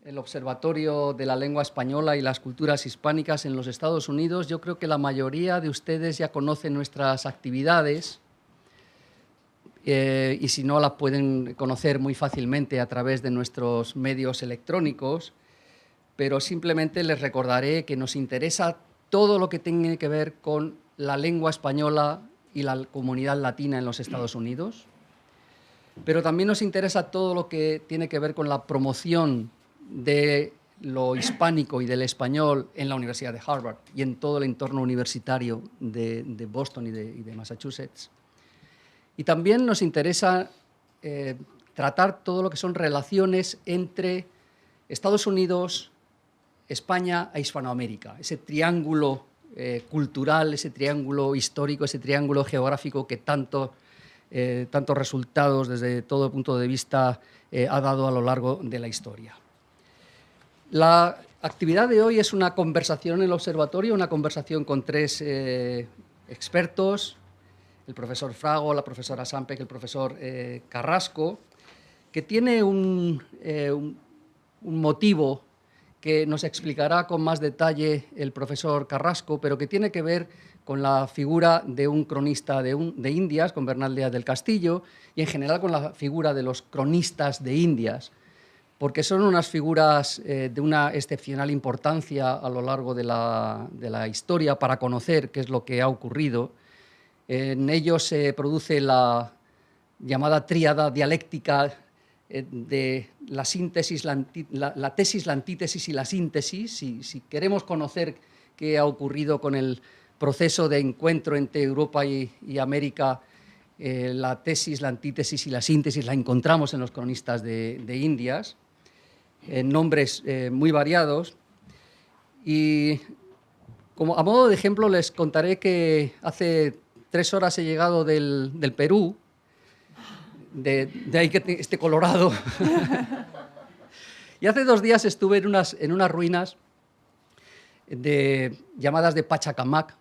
el Observatorio de la Lengua Española y las Culturas Hispánicas en los Estados Unidos. Yo creo que la mayoría de ustedes ya conocen nuestras actividades y si no, las pueden conocer muy fácilmente a través de nuestros medios electrónicos, pero simplemente les recordaré que nos interesa todo lo que tiene que ver con la lengua española y la comunidad latina en los Estados Unidos, pero también nos interesa todo lo que tiene que ver con la promoción de lo hispánico y del español en la Universidad de Harvard y en todo el entorno universitario de Boston y de Massachusetts. Y también nos interesa tratar todo lo que son relaciones entre Estados Unidos, España e Hispanoamérica, ese triángulo cultural, ese triángulo histórico, ese triángulo geográfico que tantos resultados desde todo punto de vista ha dado a lo largo de la historia. La actividad de hoy es una conversación en el observatorio, una conversación con tres expertos, el profesor Frago, la profesora Sampeck, el profesor Carrasco, que tiene un motivo que nos explicará con más detalle el profesor Carrasco, pero que tiene que ver con la figura de un cronista de Indias, con Bernal Díaz del Castillo, y en general con la figura de los cronistas de Indias, porque son unas figuras de una excepcional importancia a lo largo de la historia para conocer qué es lo que ha ocurrido. En ellos se produce la llamada tríada dialéctica de la síntesis, la tesis, la antítesis y la síntesis. Si queremos conocer qué ha ocurrido con el proceso de encuentro entre Europa y América, la tesis, la antítesis y la síntesis la encontramos en los cronistas de Indias, en nombres muy variados. Y como a modo de ejemplo les contaré que hace 3 horas he llegado del Perú, de ahí que esté colorado. Y hace 2 días estuve en unas ruinas llamadas de Pachacamac,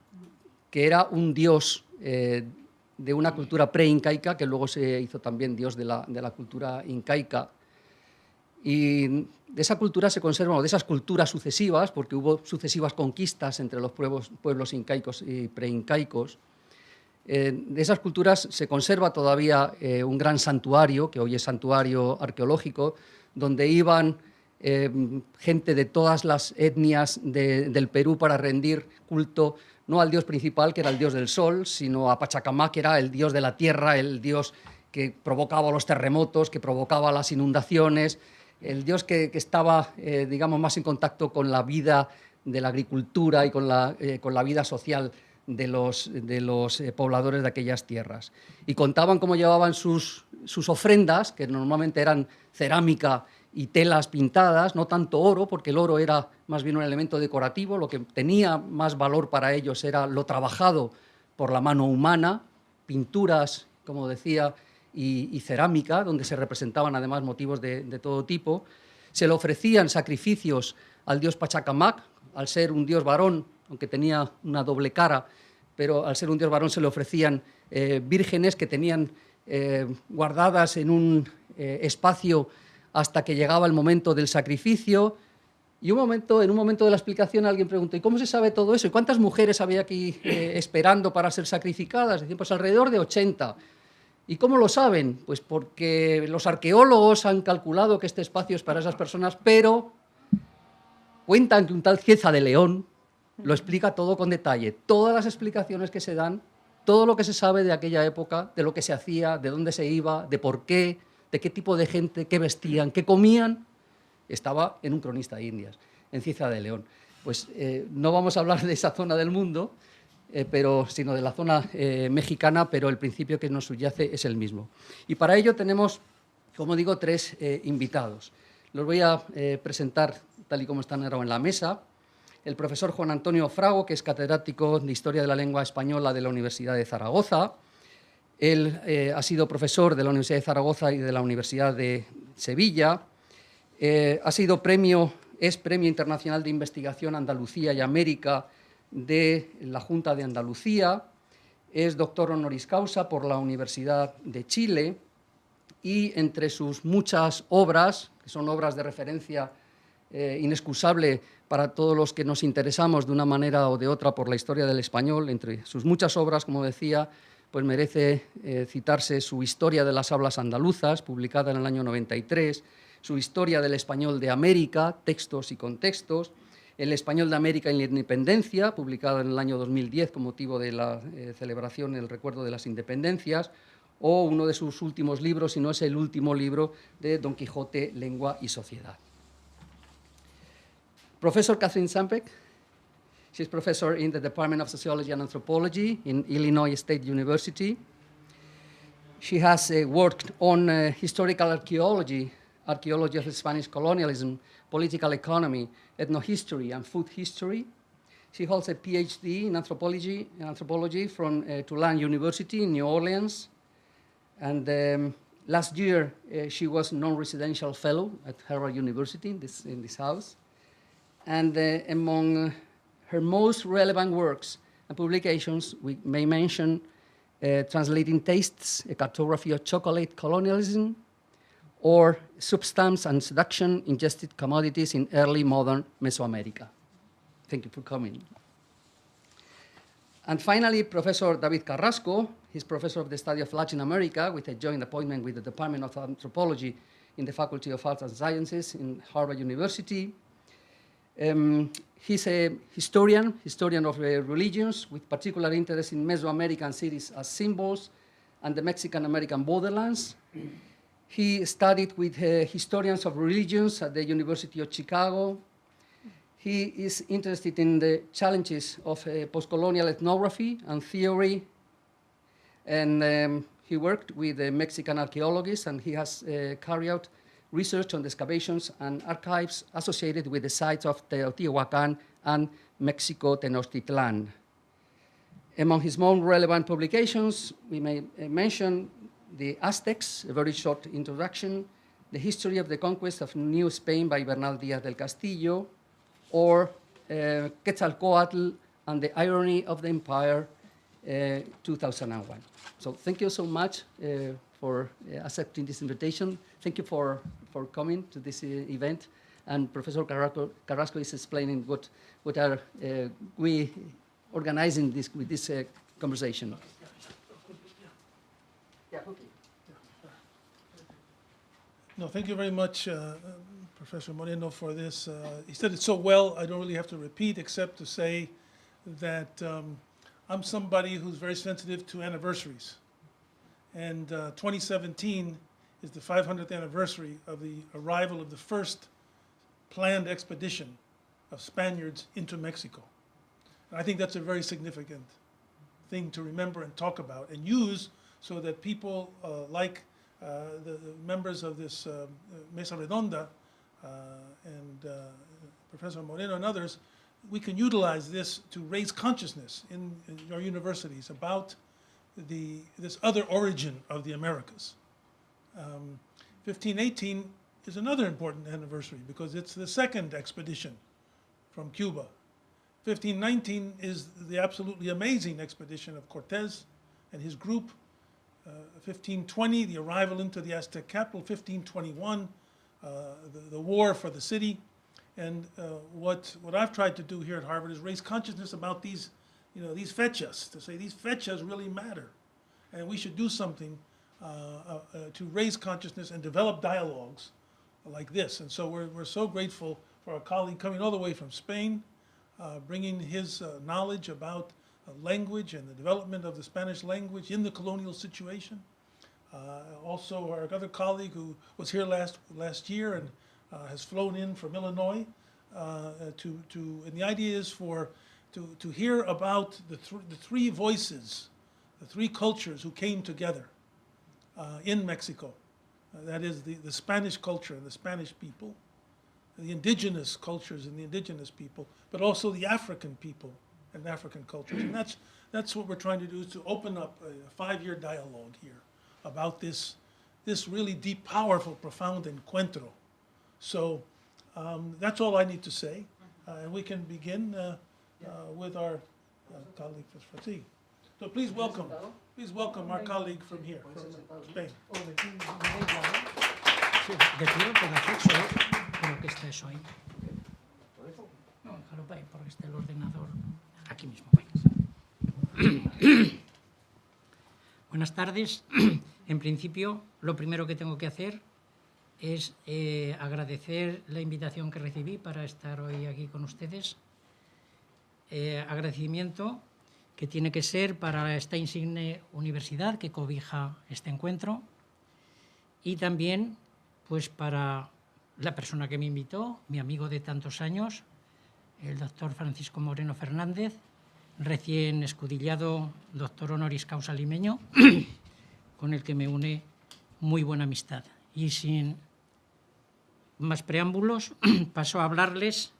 que era un dios de una cultura pre-incaica, que luego se hizo también dios de la cultura incaica. Y de esa cultura se conservan, o de esas culturas sucesivas, porque hubo sucesivas conquistas entre los pueblos incaicos y preincaicos, de esas culturas se conserva todavía un gran santuario, que hoy es santuario arqueológico, donde iban gente de todas las etnias del Perú para rendir culto no al dios principal, que era el dios del sol, sino a Pachacamac, que era el dios de la tierra, el dios que provocaba los terremotos, que provocaba las inundaciones, el dios que estaba, digamos, más en contacto con la vida de la agricultura y con la vida social de los pobladores de aquellas tierras. Y contaban cómo llevaban sus ofrendas, que normalmente eran cerámica y telas pintadas, no tanto oro, porque el oro era más bien un elemento decorativo, lo que tenía más valor para ellos era lo trabajado por la mano humana, pinturas, como decía, y cerámica, donde se representaban además motivos de todo tipo. Se le ofrecían sacrificios al dios Pachacamac, al ser un dios varón, aunque tenía una doble cara, pero al ser un dios varón se le ofrecían vírgenes que tenían guardadas en un espacio hasta que llegaba el momento del sacrificio. Y en un momento de la explicación alguien preguntó: ¿y cómo se sabe todo eso? ¿Y cuántas mujeres había aquí esperando para ser sacrificadas? Decían, pues alrededor de 80. ¿Y cómo lo saben? Pues porque los arqueólogos han calculado que este espacio es para esas personas, pero cuentan que un tal Cieza de León lo explica todo con detalle, todas las explicaciones que se dan, todo lo que se sabe de aquella época, de lo que se hacía, de dónde se iba, de por qué, de qué tipo de gente, qué vestían, qué comían, estaba en un cronista de Indias, en Cieza de León. Pues no vamos a hablar de esa zona del mundo, sino de la zona mexicana, pero el principio que nos subyace es el mismo. Y para ello tenemos, como digo, 3 invitados. Los voy a presentar tal y como están ahora en la mesa. El profesor Juan Antonio Frago, que es catedrático de Historia de la Lengua Española de la Universidad de Zaragoza. Él ha sido profesor de la Universidad de Zaragoza y de la Universidad de Sevilla. Es Premio Internacional de Investigación Andalucía y América de la Junta de Andalucía. Es doctor honoris causa por la Universidad de Chile y entre sus muchas obras, que son obras de referencia inexcusable para todos los que nos interesamos de una manera o de otra por la historia del español. Entre sus muchas obras, como decía, pues merece citarse su Historia de las hablas andaluzas, publicada en el año 93, su Historia del español de América, textos y contextos, el español de América en la independencia, publicada en el año 2010 con motivo de la celebración, el recuerdo de las independencias, o uno de sus últimos libros, si no es el último libro, de Don Quijote, lengua y sociedad. Professor Kathryn Sampeck. She's professor in the Department of Sociology and Anthropology in Illinois State University. She has worked on historical archaeology, archaeology of Spanish colonialism, political economy, ethnohistory, and food history. She holds a PhD in anthropology from Tulane University in New Orleans. And last year, she was non-residential fellow at Harvard University in this house. And among her most relevant works and publications, we may mention Translating Tastes, a cartography of chocolate colonialism, or Substance and Seduction, Ingested Commodities in Early Modern Mesoamerica. Thank you for coming. And finally, Professor Davíd Carrasco. He's professor of the study of Latin America with a joint appointment with the Department of Anthropology in the Faculty of Arts and Sciences in Harvard University. He's a historian of religions with particular interest in Mesoamerican cities as symbols and the Mexican-American borderlands. He studied with historians of religions at the University of Chicago. He is interested in the challenges of post-colonial ethnography and theory. And he worked with Mexican archaeologists, and he has carried out research on the excavations and archives associated with the sites of Teotihuacan and Mexico Tenochtitlan. Among his more relevant publications, we may mention The Aztecs, a very short introduction, The History of the Conquest of New Spain by Bernal Díaz del Castillo, or Quetzalcoatl and the Irony of the Empire, 2001. So thank you so much for accepting this invitation. Thank you for coming to this event. And Professor Carrasco is explaining what are we organizing with this conversation. No, thank you very much, Professor Moreno, for this. He said it so well, I don't really have to repeat, except to say that I'm somebody who's very sensitive to anniversaries. And 2017 is the 500th anniversary of the arrival of the first planned expedition of Spaniards into Mexico. And I think that's a very significant thing to remember and talk about and use so that people like the members of this Mesa redonda and Professor Moreno and others, we can utilize this to raise consciousness in our universities about this other origin of the Americas. 1518 is another important anniversary because it's the second expedition from Cuba. 1519 is the absolutely amazing expedition of Cortez and his group. 1520, the arrival into the Aztec capital. 1521, the war for the city. And what I've tried to do here at Harvard is raise consciousness about these fechas, to say these fechas really matter. And we should do something to raise consciousness and develop dialogues like this. And so we're so grateful for our colleague coming all the way from Spain, bringing his knowledge about language and the development of the Spanish language in the colonial situation. Also our other colleague who was here last year and has flown in from Illinois and the idea is to hear about the three voices, the three cultures who came together in Mexico. That is the Spanish culture and the Spanish people, the indigenous cultures and the indigenous people, but also the African people and African cultures. And that's what we're trying to do, is to open up a 5-year dialogue here about this really deep, powerful, profound encuentro. So that's all I need to say. And we can begin with our colleague from Spain. So please welcome our colleague from here, from Spain. De pie, con acceso, creo que está eso ahí. está el ordenador? Aquí mismo. Buenas tardes. En principio, lo primero que tengo que hacer es agradecer la invitación que recibí para estar hoy aquí con ustedes. Agradecimiento que tiene que ser para esta insigne universidad que cobija este encuentro y también pues para la persona que me invitó, mi amigo de tantos años, el doctor Francisco Moreno Fernández, recién escudillado doctor honoris causa limeño, con el que me une muy buena amistad. Y sin más preámbulos, paso a hablarles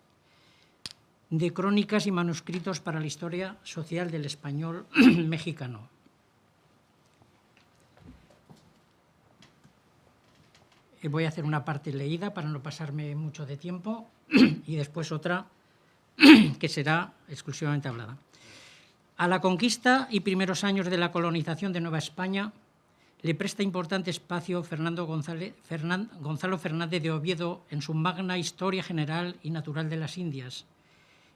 de crónicas y manuscritos para la historia social del español mexicano. Voy a hacer una parte leída para no pasarme mucho de tiempo y después otra que será exclusivamente hablada. A la conquista y primeros años de la colonización de Nueva España le presta importante espacio Gonzalo Fernández de Oviedo en su magna Historia General y Natural de las Indias,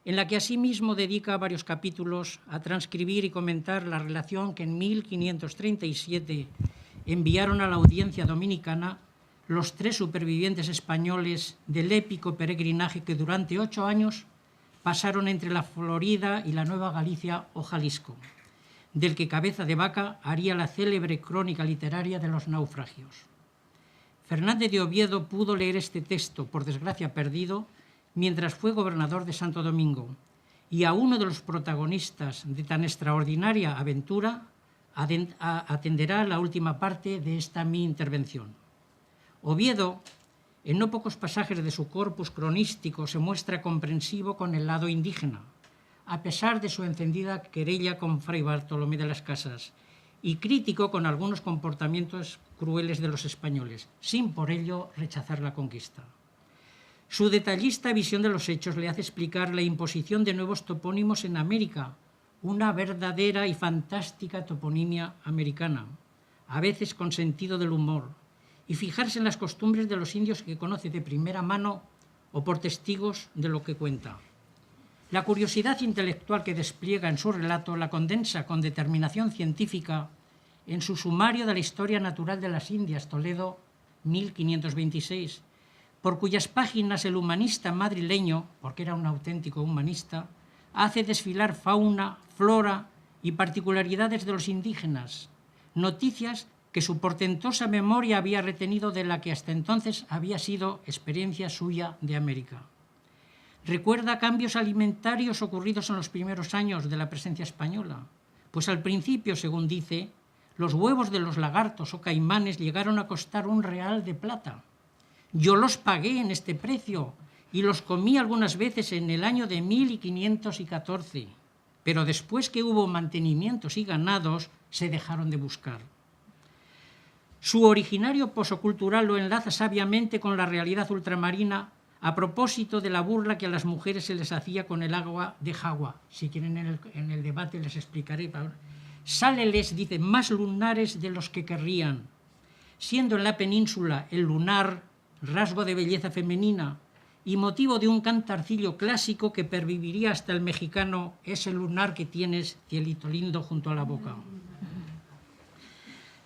en la que asimismo dedica varios capítulos a transcribir y comentar la relación que en 1537 enviaron a la audiencia dominicana los 3 supervivientes españoles del épico peregrinaje que durante 8 años pasaron entre la Florida y la Nueva Galicia o Jalisco, del que Cabeza de Vaca haría la célebre crónica literaria de los naufragios. Fernández de Oviedo pudo leer este texto, por desgracia perdido, mientras fue gobernador de Santo Domingo, y a uno de los protagonistas de tan extraordinaria aventura atenderá la última parte de esta mi intervención. Oviedo, en no pocos pasajes de su corpus cronístico, se muestra comprensivo con el lado indígena, a pesar de su encendida querella con Fray Bartolomé de las Casas, y crítico con algunos comportamientos crueles de los españoles, sin por ello rechazar la conquista. Su detallista visión de los hechos le hace explicar la imposición de nuevos topónimos en América, una verdadera y fantástica toponimia americana, a veces con sentido del humor, y fijarse en las costumbres de los indios que conoce de primera mano o por testigos de lo que cuenta. La curiosidad intelectual que despliega en su relato la condensa con determinación científica en su sumario de la Historia Natural de las Indias, Toledo, 1526, por cuyas páginas el humanista madrileño, porque era un auténtico humanista, hace desfilar fauna, flora y particularidades de los indígenas, noticias que su portentosa memoria había retenido de la que hasta entonces había sido experiencia suya de América. Recuerda cambios alimentarios ocurridos en los primeros años de la presencia española, pues al principio, según dice, los huevos de los lagartos o caimanes llegaron a costar $1 de plata. Yo los pagué en este precio y los comí algunas veces en el año de 1514, pero después que hubo mantenimientos y ganados, se dejaron de buscar. Su originario pozo cultural lo enlaza sabiamente con la realidad ultramarina a propósito de la burla que a las mujeres se les hacía con el agua de Jagua. Si quieren en el debate les explicaré. Sáleles, dice, más lunares de los que querrían, siendo en la península el lunar rasgo de belleza femenina y motivo de un cantarcillo clásico que perviviría hasta el mexicano, ese lunar que tienes, cielito lindo, junto a la boca.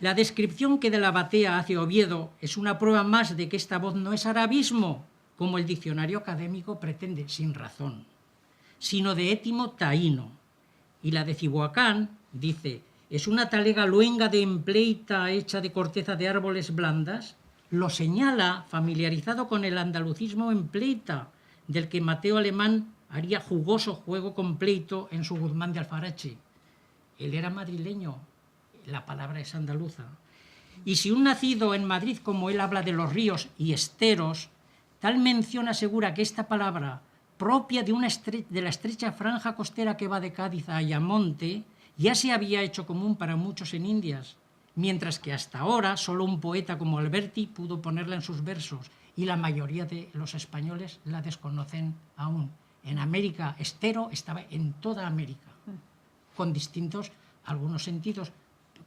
La descripción que de la batea hace Oviedo es una prueba más de que esta voz no es arabismo, como el diccionario académico pretende, sin razón, sino de étimo taíno. Y la de Cihuacán, dice, es una talega luenga de empleita hecha de corteza de árboles blandas, lo señala familiarizado con el andalucismo empleita, del que Mateo Alemán haría jugoso juego completo en su Guzmán de Alfarache. Él era madrileño, la palabra es andaluza. Y si un nacido en Madrid como él habla de los ríos y esteros, tal mención asegura que esta palabra, propia de la estrecha franja costera que va de Cádiz a Ayamonte, ya se había hecho común para muchos en Indias, mientras que hasta ahora solo un poeta como Alberti pudo ponerla en sus versos y la mayoría de los españoles la desconocen aún. En América, estero estaba en toda América, con distintos, algunos sentidos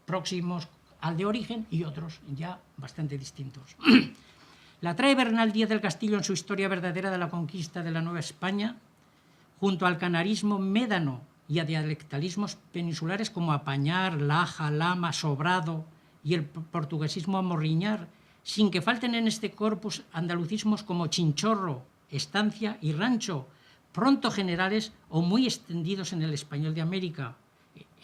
próximos al de origen y otros ya bastante distintos. La trae Bernal Díaz del Castillo en su Historia verdadera de la conquista de la Nueva España, junto al canarismo médano y a dialectalismos peninsulares como apañar, laja, lama, sobrado y el portuguesismo amorriñar, sin que falten en este corpus andalucismos como chinchorro, estancia y rancho, pronto generales o muy extendidos en el español de América.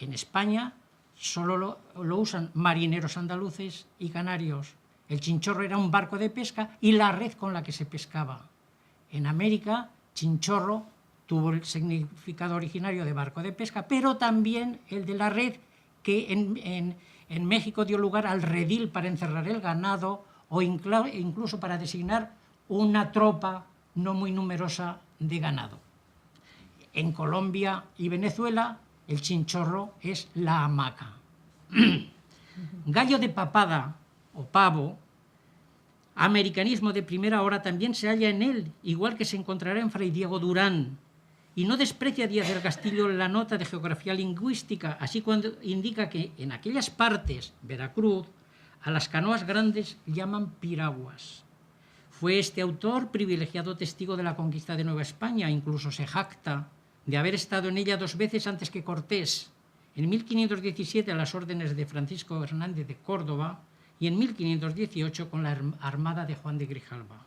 En España solo lo usan marineros andaluces y canarios. El chinchorro era un barco de pesca y la red con la que se pescaba. En América, chinchorro tuvo el significado originario de barco de pesca, pero también el de la red, que en México dio lugar al redil para encerrar el ganado o incluso para designar una tropa no muy numerosa de ganado. En Colombia y Venezuela, el chinchorro es la hamaca. Gallo de papada o pavo, americanismo de primera hora, también se halla en él, igual que se encontrará en Fray Diego Durán. Y no desprecia Díaz del Castillo la nota de geografía lingüística, así cuando indica que en aquellas partes, Veracruz, a las canoas grandes llaman piraguas. Fue este autor privilegiado testigo de la conquista de Nueva España, incluso se jacta de haber estado en ella 2 veces antes que Cortés, en 1517 a las órdenes de Francisco Hernández de Córdoba y en 1518 con la armada de Juan de Grijalva.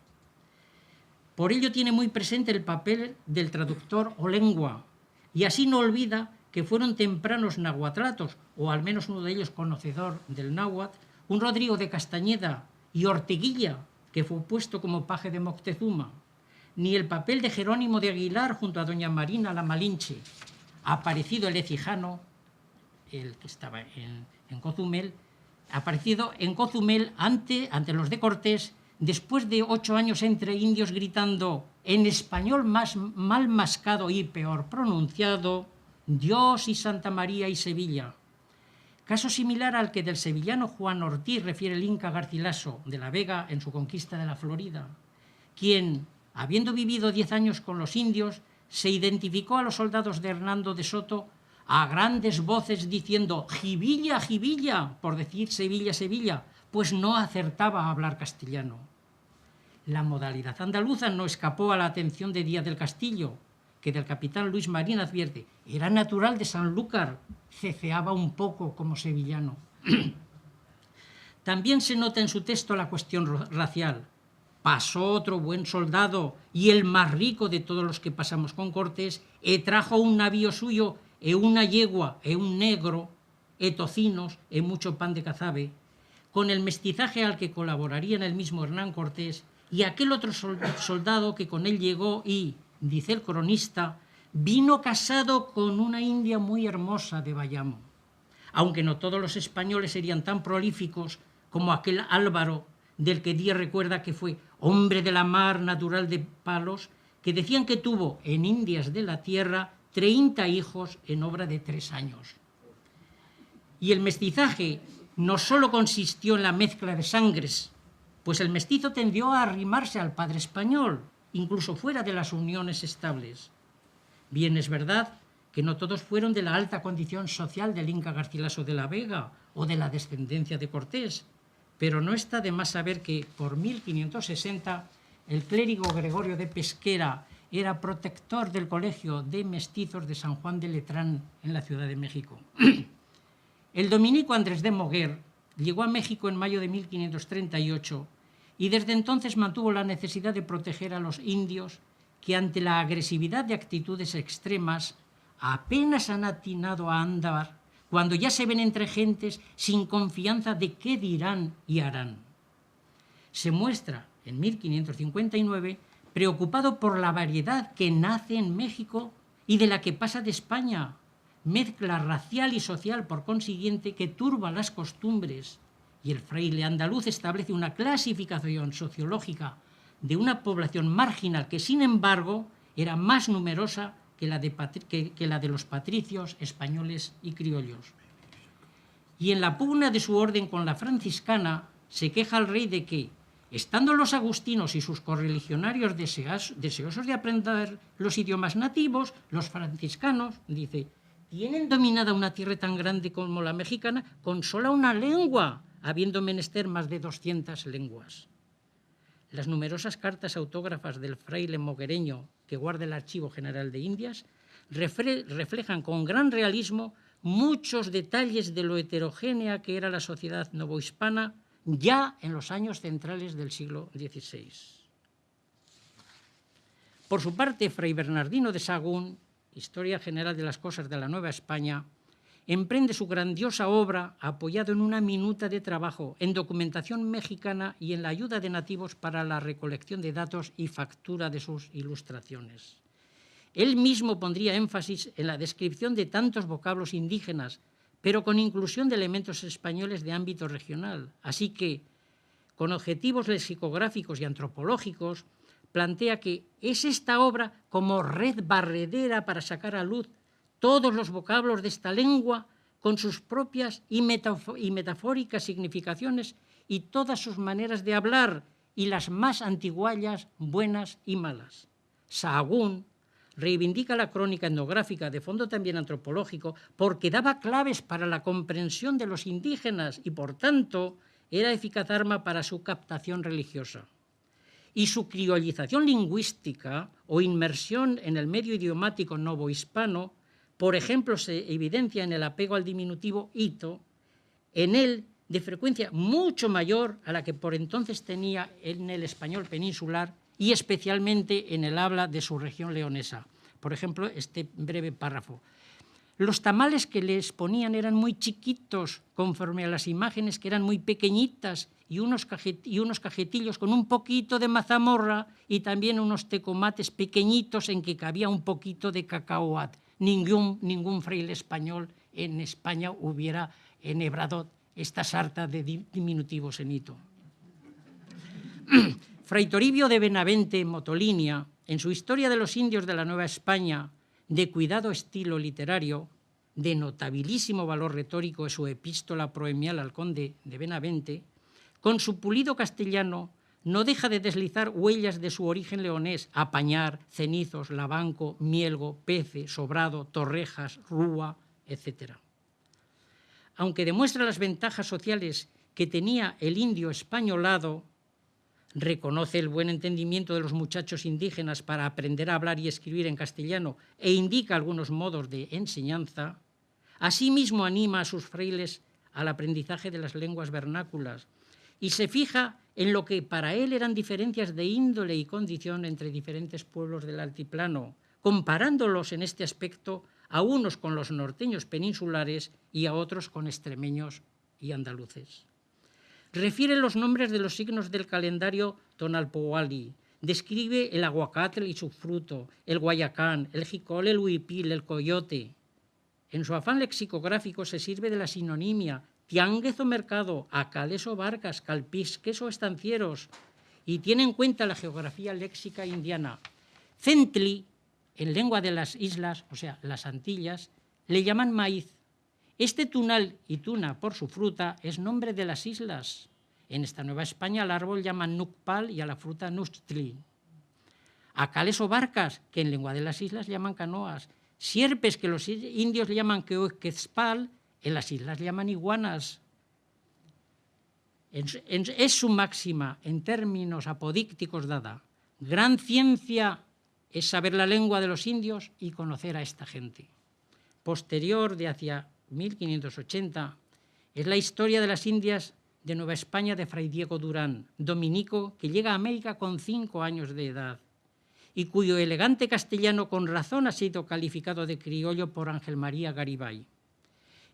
Por ello tiene muy presente el papel del traductor o lengua, y así no olvida que fueron tempranos nahuatlatos, o al menos uno de ellos conocedor del náhuatl, un Rodrigo de Castañeda y Orteguilla, que fue puesto como paje de Moctezuma, ni el papel de Jerónimo de Aguilar junto a doña Marina la Malinche, aparecido el ecijano, el que estaba en Cozumel, aparecido en Cozumel ante los de Cortés, después de 8 años entre indios gritando en español más mal mascado y peor pronunciado, Dios y Santa María y Sevilla. Caso similar al que del sevillano Juan Ortiz refiere el Inca Garcilaso de la Vega en su conquista de la Florida, quien, habiendo vivido 10 años con los indios, se identificó a los soldados de Hernando de Soto a grandes voces diciendo «Jibilla, Jibilla», por decir «Sevilla, Sevilla», pues no acertaba a hablar castellano. La modalidad andaluza no escapó a la atención de Díaz del Castillo, que del capitán Luis Marín advierte, era natural de Sanlúcar, ceceaba un poco como sevillano. También se nota en su texto la cuestión racial. Pasó otro buen soldado y el más rico de todos los que pasamos con Cortés, e trajo un navío suyo, e una yegua, e un negro, e tocinos, e mucho pan de cazabe, con el mestizaje al que colaborarían el mismo Hernán Cortés y aquel otro soldado que con él llegó y, dice el cronista, vino casado con una india muy hermosa de Bayamo. Aunque no todos los españoles serían tan prolíficos como aquel Álvaro, del que Díaz recuerda que fue hombre de la mar, natural de Palos, que decían que tuvo en Indias de la Tierra 30 hijos en obra de 3 años. Y el mestizaje no solo consistió en la mezcla de sangres, pues el mestizo tendió a arrimarse al padre español, incluso fuera de las uniones estables. Bien es verdad que no todos fueron de la alta condición social del Inca Garcilaso de la Vega o de la descendencia de Cortés, pero no está de más saber que por 1560 el clérigo Gregorio de Pesquera era protector del colegio de mestizos de San Juan de Letrán en la Ciudad de México. El dominico Andrés de Moguer llegó a México en mayo de 1538 y desde entonces mantuvo la necesidad de proteger a los indios que ante la agresividad de actitudes extremas apenas han atinado a andar cuando ya se ven entre gentes sin confianza de qué dirán y harán. Se muestra en 1559 preocupado por la variedad que nace en México y de la que pasa de España, mezcla racial y social por consiguiente que turba las costumbres, y el fraile andaluz establece una clasificación sociológica de una población marginal que, sin embargo, era más numerosa que la de los patricios españoles y criollos. Y en la pugna de su orden con la franciscana se queja el rey de que, estando los agustinos y sus correligionarios deseosos de aprender los idiomas nativos, los franciscanos, dice, tienen dominada una tierra tan grande como la mexicana con sola una lengua, habiendo menester más de 200 lenguas. las numerosas cartas autógrafas del fraile moguereño que guarda el Archivo General de Indias reflejan con gran realismo muchos detalles de lo heterogénea que era la sociedad novohispana ya en los años centrales del siglo XVI. Por su parte, Fray Bernardino de Sahagún, Historia General de las Cosas de la Nueva España, emprende su grandiosa obra apoyado en una minuta de trabajo en documentación mexicana y en la ayuda de nativos para la recolección de datos y factura de sus ilustraciones. Él mismo pondría énfasis en la descripción de tantos vocablos indígenas, pero con inclusión de elementos españoles de ámbito regional. Así que, con objetivos lexicográficos y antropológicos, plantea que es esta obra como red barredera para sacar a luz todos los vocablos de esta lengua con sus propias y metafóricas significaciones y todas sus maneras de hablar y las más antiguallas, buenas y malas. Sahagún reivindica la crónica etnográfica de fondo también antropológico porque daba claves para la comprensión de los indígenas y, por tanto, era eficaz arma para su captación religiosa. Y su criollización lingüística o inmersión en el medio idiomático novohispano, por ejemplo, se evidencia en el apego al diminutivo ito, en él de frecuencia mucho mayor a la que por entonces tenía en el español peninsular y especialmente en el habla de su región leonesa. Por ejemplo, este breve párrafo. Los tamales que les ponían eran muy chiquitos, conforme a las imágenes que eran muy pequeñitas, y unos cajetillos con un poquito de mazamorra y también unos tecomates pequeñitos en que cabía un poquito de cacahuat. Ningún fraile español en España hubiera enhebrado esta sarta de diminutivos en hito. Fray Toribio de Benavente Motolinia, en su Historia de los Indios de la Nueva España, de cuidado estilo literario, de notabilísimo valor retórico, es su epístola proemial al conde de Benavente, con su pulido castellano no deja de deslizar huellas de su origen leonés: Apañar, Cenizos, Labanco, Mielgo, Pece, Sobrado, Torrejas, Rúa, etc. Aunque demuestra las ventajas sociales que tenía el indio españolado, reconoce el buen entendimiento de los muchachos indígenas para aprender a hablar y escribir en castellano e indica algunos modos de enseñanza, asimismo anima a sus frailes al aprendizaje de las lenguas vernáculas y se fija en lo que para él eran diferencias de índole y condición entre diferentes pueblos del altiplano, comparándolos en este aspecto a unos con los norteños peninsulares y a otros con extremeños y andaluces. Refiere los nombres de los signos del calendario tonalpohualli, describe el aguacate y su fruto, el guayacán, el jicol, el huipil, el coyote. En su afán lexicográfico se sirve de la sinonimia tianguez o mercado, acales o barcas, calpisques o estancieros, y tiene en cuenta la geografía léxica indiana. Centli, en lengua de las islas, o sea, las Antillas, le llaman maíz. Este tunal y tuna, por su fruta, es nombre de las islas. En esta Nueva España al árbol llaman nucpal y a la fruta nuchtli. Acales o barcas, que en lengua de las islas llaman canoas. Sierpes, que los indios llaman quetzpal, en las islas llaman iguanas. Es su máxima en términos apodícticos dada. Gran ciencia es saber la lengua de los indios y conocer a esta gente. Posterior, de hacia 1580, es la historia de las Indias de Nueva España de Fray Diego Durán, dominico que llega a América con 5 años de edad y cuyo elegante castellano con razón ha sido calificado de criollo por Ángel María Garibay.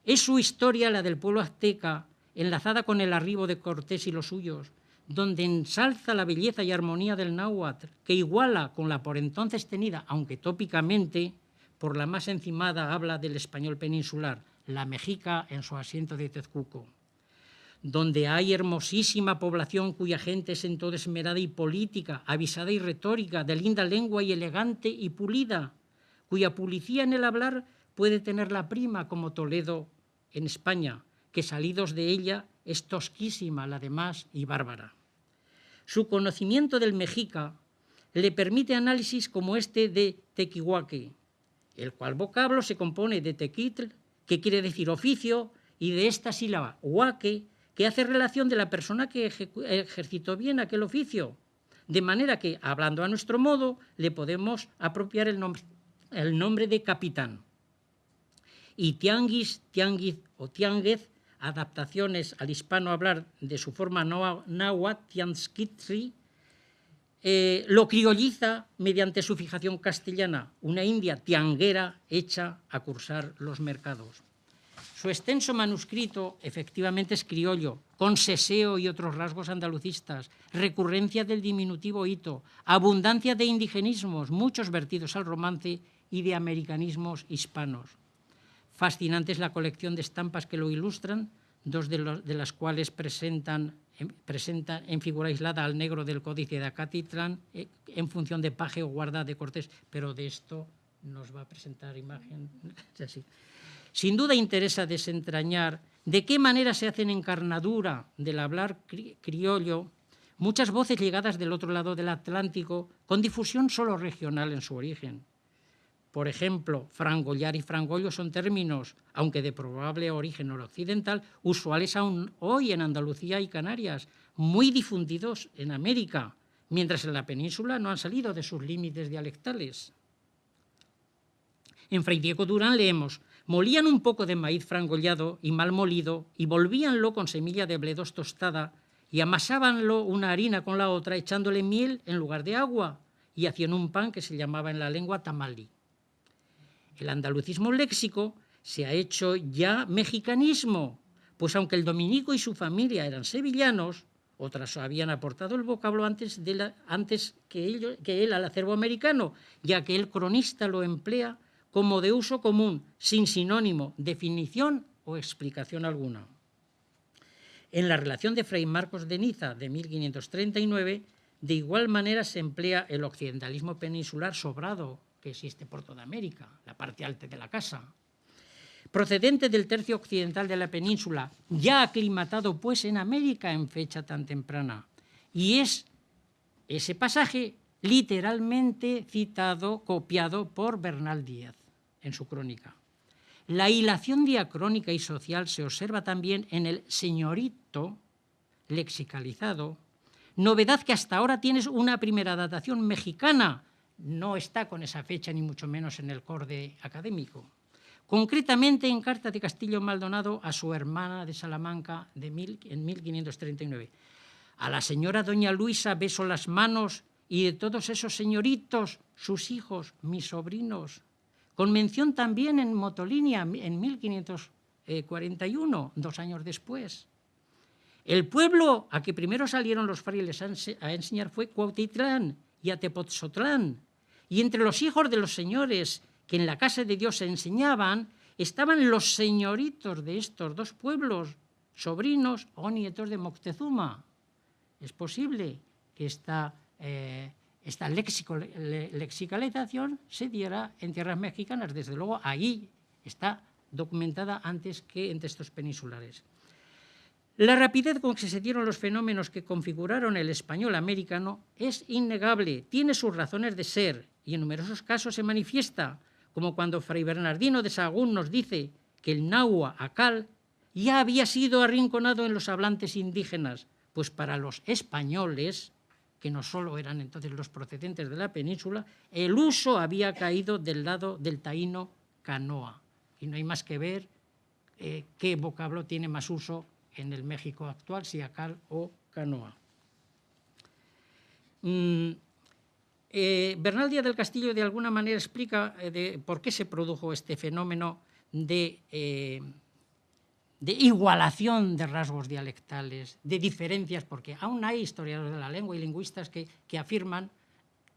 Es su historia la del pueblo azteca, enlazada con el arribo de Cortés y los suyos, donde ensalza la belleza y armonía del náhuatl, que iguala con la por entonces tenida, aunque tópicamente, por la más encimada habla del español peninsular, la mexica en su asiento de Tezcuco, donde hay hermosísima población cuya gente es en todo esmerada y política, avisada y retórica, de linda lengua y elegante y pulida, cuya policía en el hablar puede tener la prima como Toledo en España, que salidos de ella es tosquísima la demás y bárbara. Su conocimiento del mexica le permite análisis como este de tequihuaque, el cual vocablo se compone de tequitl, que quiere decir oficio, y de esta sílaba huaque, que hace relación de la persona que ejercitó bien aquel oficio. de manera que, hablando a nuestro modo, le podemos apropiar el nombre de capitán. Y tianguis, tianguiz o tianguez, adaptaciones al hispano hablar de su forma náhuatl, tianskitri, lo criolliza mediante su fijación castellana, una india tianguera hecha a cursar los mercados. Su extenso manuscrito efectivamente es criollo, con seseo y otros rasgos andalucistas, recurrencia del diminutivo hito, abundancia de indigenismos, muchos vertidos al romance y de americanismos hispanos. Fascinante es la colección de estampas que lo ilustran, dos de las cuales presentan en figura aislada al negro del códice de Acatitlán en función de paje o guarda de Cortés, pero de esto nos va a presentar imagen. Así. Sin duda interesa desentrañar de qué manera se hacen encarnadura del hablar criollo muchas voces llegadas del otro lado del Atlántico con difusión solo regional en su origen. Por ejemplo, frangollar y frangollo son términos, aunque de probable origen occidental, usuales aún hoy en Andalucía y Canarias, muy difundidos en América, mientras en la península no han salido de sus límites dialectales. En Fray Diego Durán leemos: molían un poco de maíz frangollado y mal molido y volvíanlo con semilla de bledos tostada y amasábanlo una harina con la otra echándole miel en lugar de agua y hacían un pan que se llamaba en la lengua tamali. El andalucismo léxico se ha hecho ya mexicanismo, pues aunque el dominico y su familia eran sevillanos, otras habían aportado el vocablo antes que él al acervo americano, ya que el cronista lo emplea como de uso común, sin sinónimo, definición o explicación alguna. En la relación de Fray Marcos de Niza de 1539, de igual manera se emplea el occidentalismo peninsular sobrado que existe por toda América, la parte alta de la casa. Procedente del tercio occidental de la península, ya aclimatado pues en América en fecha tan temprana. Y es ese pasaje literalmente citado, copiado por Bernal Díaz en su crónica. La hilación diacrónica y social se observa también en el señorito lexicalizado, novedad que hasta ahora tiene una primera datación mexicana, no está con esa fecha ni mucho menos en el corde académico. Concretamente en carta de Castillo Maldonado a su hermana de Salamanca en 1539. A la señora doña Luisa beso las manos y de todos esos señoritos, sus hijos, mis sobrinos. Con mención también en Motolinia en 1541, 2 años después. El pueblo a que primero salieron los frailes a enseñar fue Cuautitlán y Atepotzotlán. Y entre los hijos de los señores que en la casa de Dios se enseñaban, estaban los señoritos de estos dos pueblos, sobrinos o nietos de Moctezuma. Es posible que esta lexicalización se diera en tierras mexicanas. Desde luego, ahí está documentada antes que en textos peninsulares. La rapidez con que se dieron los fenómenos que configuraron el español americano es innegable, tiene sus razones de ser y en numerosos casos se manifiesta, como cuando Fray Bernardino de Sahagún nos dice que el náhuatl ya había sido arrinconado en los hablantes indígenas, pues para los españoles, que no solo eran entonces los procedentes de la península, el uso había caído del lado del taíno canoa. Y no hay más que ver qué vocablo tiene más uso en el México actual, si acal o canoa. Bernal Díaz del Castillo de alguna manera explica por qué se produjo este fenómeno de igualación de rasgos dialectales, de diferencias, porque aún hay historiadores de la lengua y lingüistas que afirman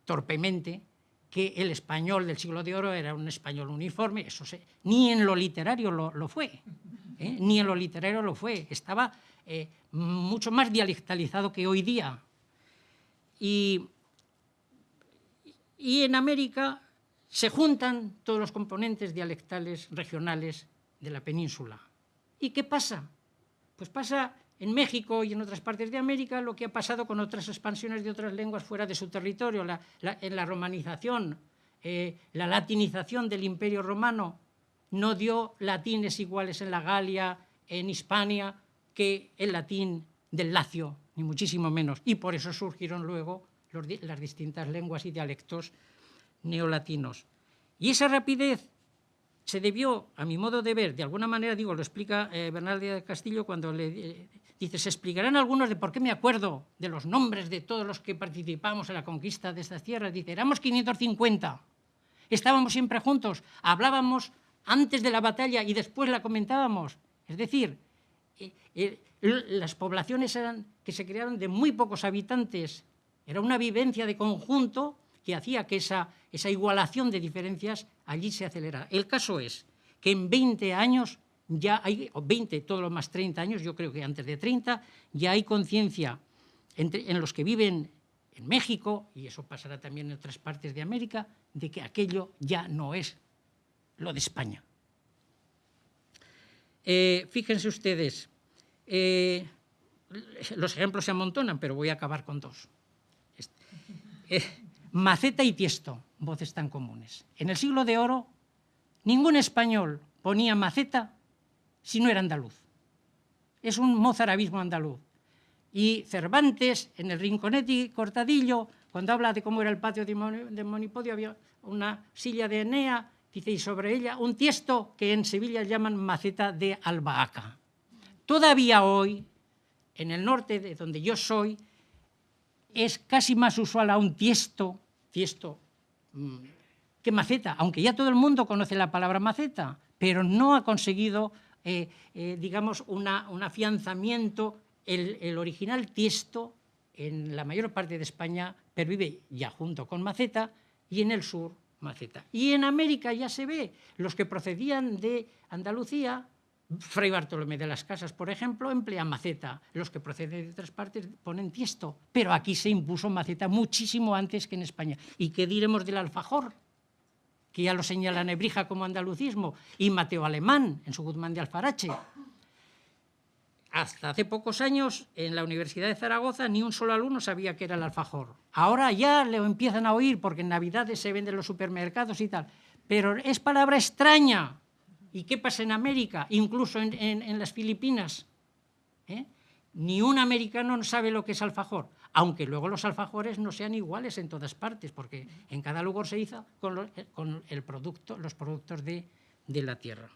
torpemente que el español del siglo de oro era un español uniforme. Eso ni en lo literario lo fue. Ni en lo literario lo fue, estaba mucho más dialectalizado que hoy día. Y en América se juntan todos los componentes dialectales regionales de la península. ¿Y qué pasa? Pues pasa en México y en otras partes de América lo que ha pasado con otras expansiones de otras lenguas fuera de su territorio, en la romanización, la latinización del Imperio Romano. No dio latines iguales en la Galia, en Hispania, que el latín del Lacio, ni muchísimo menos. Y por eso surgieron luego las distintas lenguas y dialectos neolatinos. Y esa rapidez se debió, a mi modo de ver, de alguna manera, digo, lo explica Bernal de Castillo cuando le dice, se explicarán algunos de por qué me acuerdo de los nombres de todos los que participamos en la conquista de estas tierras. Dice, éramos 550, estábamos siempre juntos, hablábamos antes de la batalla y después la comentábamos. Es decir, las poblaciones que se crearon de muy pocos habitantes, era una vivencia de conjunto que hacía que esa igualación de diferencias allí se acelerara. El caso es que en 20 años ya hay, o 20, todo lo más 30 años, yo creo que antes de 30, ya hay conciencia en los que viven en México, y eso pasará también en otras partes de América, de que aquello ya no es lo de España. Fíjense ustedes, los ejemplos se amontonan, pero voy a acabar con dos. Maceta y tiesto, voces tan comunes. En el siglo de oro, ningún español ponía maceta si no era andaluz. Es un mozarabismo andaluz. Y Cervantes, en el Rinconete y Cortadillo, cuando habla de cómo era el patio de Monipodio, había una silla de Enea, dice, y sobre ella un tiesto que en Sevilla llaman maceta de albahaca. Todavía hoy, en el norte, de donde yo soy, es casi más usual a un tiesto que maceta, aunque ya todo el mundo conoce la palabra maceta, pero no ha conseguido, digamos, un afianzamiento. El original tiesto, en la mayor parte de España, pervive ya junto con maceta, y en el sur, maceta. Y en América ya se ve, los que procedían de Andalucía, Fray Bartolomé de las Casas, por ejemplo, emplea maceta. Los que proceden de otras partes ponen tiesto. Pero aquí se impuso maceta muchísimo antes que en España. ¿Y qué diremos del alfajor? Que ya lo señala Nebrija como andalucismo, y Mateo Alemán en su Guzmán de Alfarache. Hasta hace pocos años, en la Universidad de Zaragoza, ni un solo alumno sabía qué era el alfajor. Ahora ya lo empiezan a oír, porque en Navidades se vende en los supermercados y tal. Pero es palabra extraña. ¿Y qué pasa en América? Incluso en las Filipinas. Ni un americano no sabe lo que es alfajor, aunque luego los alfajores no sean iguales en todas partes, porque en cada lugar se hizo con los productos de la tierra.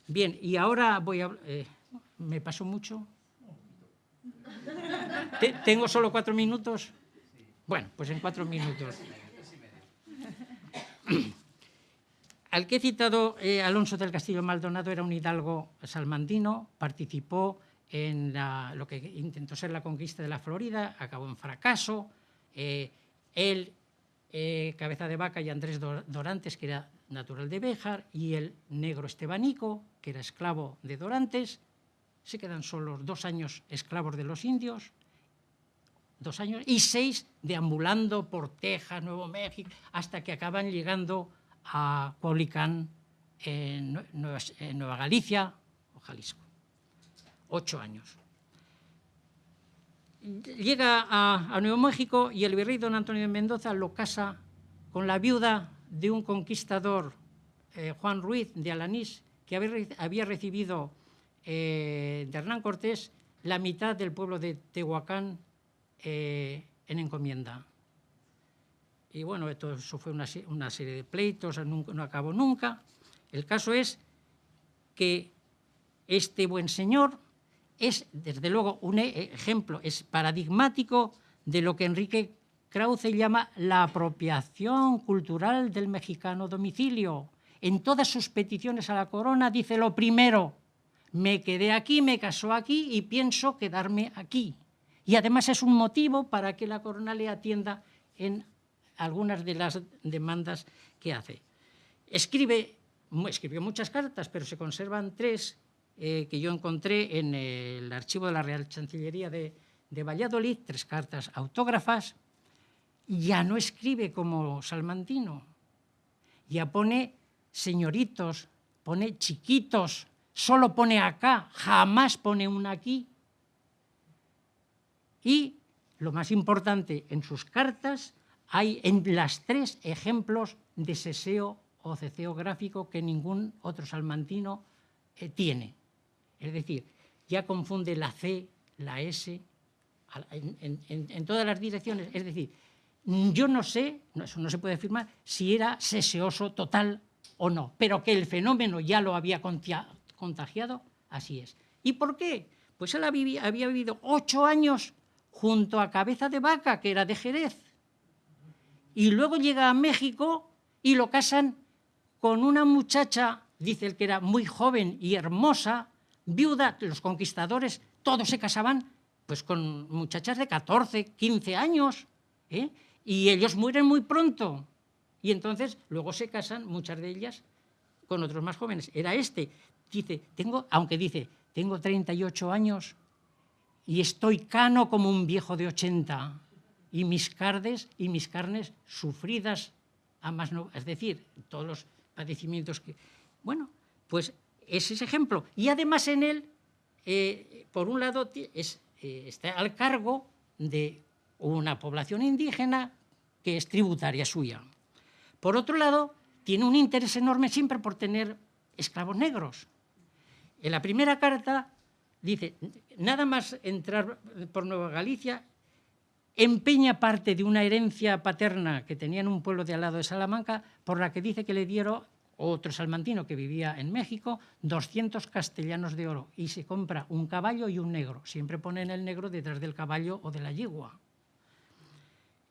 Bien, y ahora voy a... ¿me paso mucho? ¿Tengo solo 4 minutos? Bueno, pues en 4 minutos. Al que he citado, Alonso del Castillo Maldonado era un hidalgo salmantino, participó en lo que intentó ser la conquista de la Florida, acabó en fracaso. Él, Cabeza de Vaca y Andrés Dorantes, que era natural de Béjar, y el negro Estebanico, que era esclavo de Dorantes, se quedan solos 2 años esclavos de los indios, 2 años, y 6 deambulando por Texas, Nuevo México, hasta que acaban llegando a Cuauhlicán, en Nueva Galicia o Jalisco. 8 años. Llega a Nuevo México y el virrey don Antonio de Mendoza lo casa con la viuda de un conquistador, Juan Ruiz de Alanís, que había recibido de Hernán Cortés la mitad del pueblo de Tehuacán en encomienda. Y bueno, eso fue una serie de pleitos, no acabó nunca. El caso es que este buen señor es, desde luego, un ejemplo, es paradigmático de lo que Enrique Krauze llama la apropiación cultural del mexicano domicilio. En todas sus peticiones a la corona dice lo primero: me quedé aquí, me casó aquí y pienso quedarme aquí. Y además es un motivo para que la corona le atienda en algunas de las demandas que hace. Escribió muchas cartas, pero se conservan 3 que yo encontré en el archivo de la Real Chancillería de Valladolid, 3 cartas autógrafas. Ya no escribe como salmantino, ya pone señoritos, pone chiquitos, solo pone acá, jamás pone un aquí. Y lo más importante, en sus cartas hay en las 3 ejemplos de seseo o ceceo gráfico que ningún otro salmantino tiene. Es decir, ya confunde la C, la S, en todas las direcciones. Es decir, yo no sé, eso no se puede afirmar, si era seseoso total o no, pero que el fenómeno ya lo había contagiado, así es. ¿Y por qué? Pues él había vivido 8 años junto a Cabeza de Vaca, que era de Jerez, y luego llega a México y lo casan con una muchacha, dice él que era muy joven y hermosa, viuda. Los conquistadores todos se casaban pues con muchachas de 14, 15 años, ¿eh? Y ellos mueren muy pronto. Y entonces luego se casan, muchas de ellas, con otros más jóvenes. Era este. Dice, aunque dice, tengo 38 años y estoy cano como un viejo de 80, y mis carnes sufridas a más no, es decir, todos los padecimientos que... Bueno, pues es ese ejemplo. Y además en él, por un lado, está al cargo de una población indígena que es tributaria suya. Por otro lado, tiene un interés enorme siempre por tener esclavos negros. En la primera carta dice, nada más entrar por Nueva Galicia, empeña parte de una herencia paterna que tenía en un pueblo de al lado de Salamanca, por la que dice que le dieron otro salmantino que vivía en México, 200 castellanos de oro, y se compra un caballo y un negro. Siempre ponen el negro detrás del caballo o de la yegua.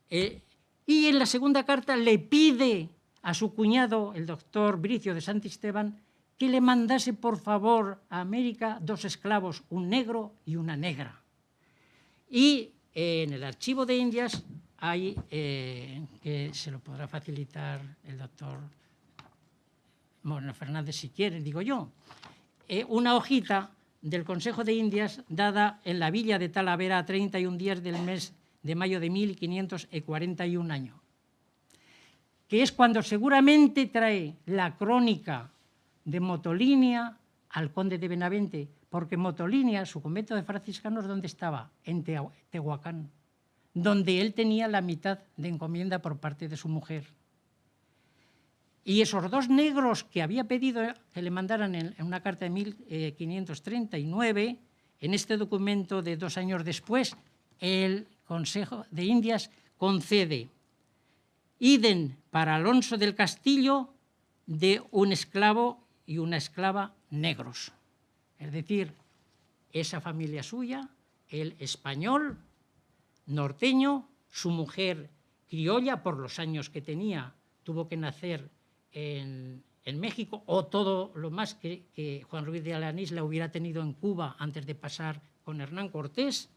Y en la segunda carta le pide a su cuñado, el doctor Bricio de Santisteban, que le mandase por favor a América 2 esclavos, un negro y una negra. Y en el archivo de Indias hay, que se lo podrá facilitar el doctor Moreno Fernández si quiere, digo yo, una hojita del Consejo de Indias dada en la villa de Talavera a 31 días del mes de mayo de 1541 años, que es cuando seguramente trae la crónica de Motolinia al conde de Benavente, porque Motolinia, su convento de franciscanos, ¿dónde estaba? En Tehuacán, donde él tenía la mitad de encomienda por parte de su mujer. Y esos 2 negros que había pedido que le mandaran en una carta de 1539, en este documento de 2 años después, el Consejo de Indias concede idem para Alonso del Castillo de un esclavo y una esclava negros. Es decir, esa familia suya, el español, norteño, su mujer criolla, por los años que tenía, tuvo que nacer en México, o todo lo más que Juan Ruiz de Alanís la hubiera tenido en Cuba antes de pasar con Hernán Cortés,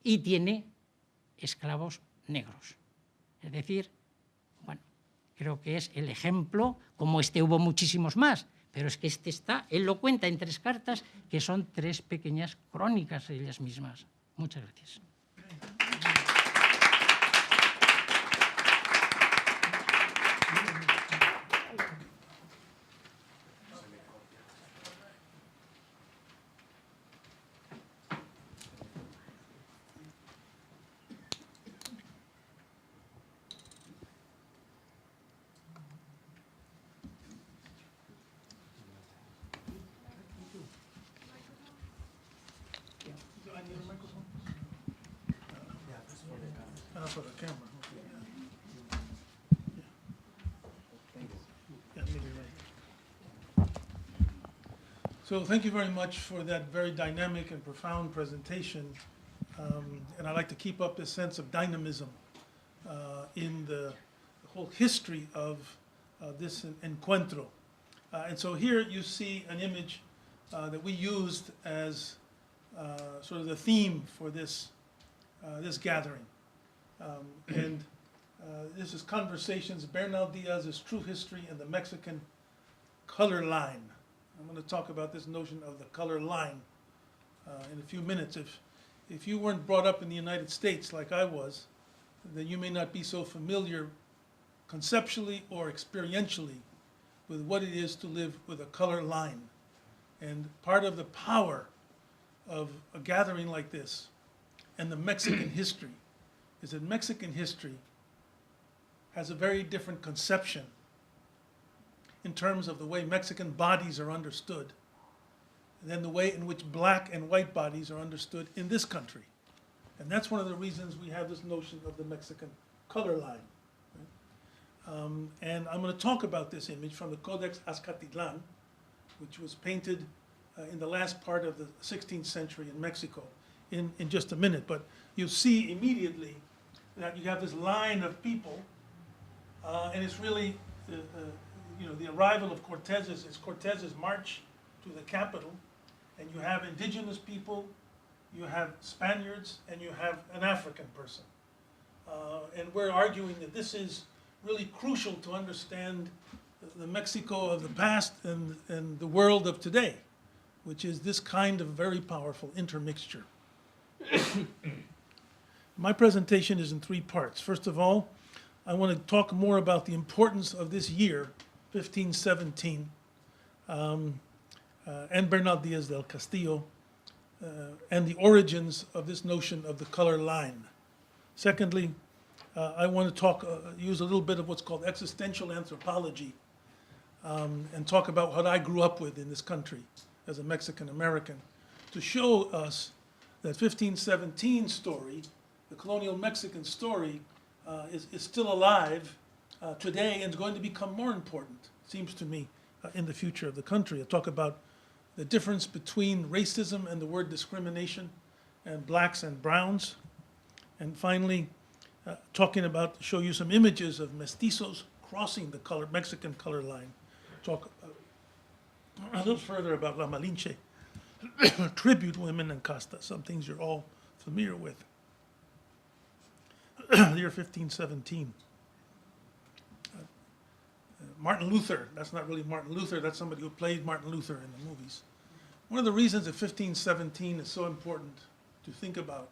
y tiene esclavos negros. Es decir, bueno, creo que es el ejemplo, como este hubo muchísimos más, pero es que este está, él lo cuenta en 3 cartas, que son 3 pequeñas crónicas ellas mismas. Muchas gracias. For the camera. Yeah, maybe right. So thank you very much for that very dynamic and profound presentation. And I'd like to keep up this sense of dynamism in the whole history of this encuentro. And so here you see an image that we used as sort of the theme for this gathering. This is Conversations, Bernal Díaz's True History and the Mexican Color Line. I'm going to talk about this notion of the color line in a few minutes. If you weren't brought up in the United States like I was, then you may not be so familiar conceptually or experientially with what it is to live with a color line. And part of the power of a gathering like this and the Mexican history is that Mexican history has a very different conception in terms of the way Mexican bodies are understood than the way in which black and white bodies are understood in this country. And that's one of the reasons we have this notion of the Mexican color line. Right? And I'm going to talk about this image from the Codex Azcatitlan, which was painted in the last part of the 16th century in Mexico in just a minute. But you'll see immediately that you have this line of people, and it's really, the arrival of Cortez's, it's Cortez's march to the capital, and you have indigenous people, you have Spaniards, and you have an African person. And we're arguing that this is really crucial to understand the Mexico of the past and the world of today, which is this kind of very powerful intermixture. My presentation is in three parts. First of all, I want to talk more about the importance of this year, 1517, and Bernal Díaz del Castillo, and the origins of this notion of the color line. Secondly, I want to use a little bit of what's called existential anthropology, and talk about what I grew up with in this country as a Mexican American, to show us that 1517 story, the colonial Mexican story, is still alive today and is going to become more important, it seems to me, in the future of the country. I talk about the difference between racism and the word discrimination, and blacks and browns. And finally, show you some images of mestizos crossing the Mexican color line. Talk a little further about La Malinche, tribute women and castas, some things you're all familiar with. The year 1517. Martin Luther, that's not really Martin Luther, that's somebody who played Martin Luther in the movies. One of the reasons that 1517 is so important to think about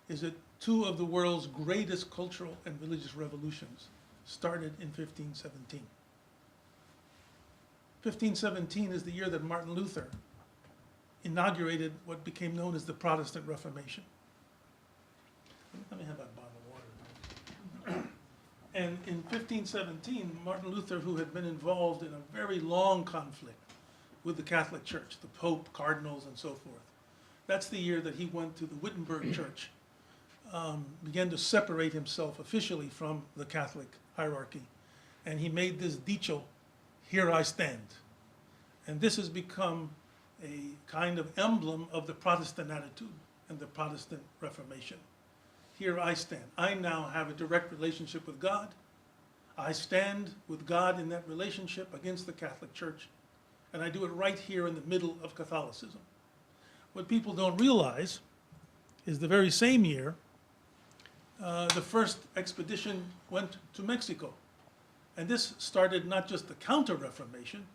is that two of the world's greatest cultural and religious revolutions started in 1517. 1517 is the year that Martin Luther inaugurated what became known as the Protestant Reformation. Let me have that bottle of water. And in 1517, Martin Luther, who had been involved in a very long conflict with the Catholic Church, the Pope, cardinals, and so forth, that's the year that he went to the Wittenberg Church, began to separate himself officially from the Catholic hierarchy, and he made this dicho, "Here I stand." And this has become a kind of emblem of the Protestant attitude and the Protestant Reformation. Here I stand. I now have a direct relationship with God. I stand with God in that relationship against the Catholic Church, and I do it right here in the middle of Catholicism. What people don't realize is the very same year, the first expedition went to Mexico. And this started not just the Counter-Reformation,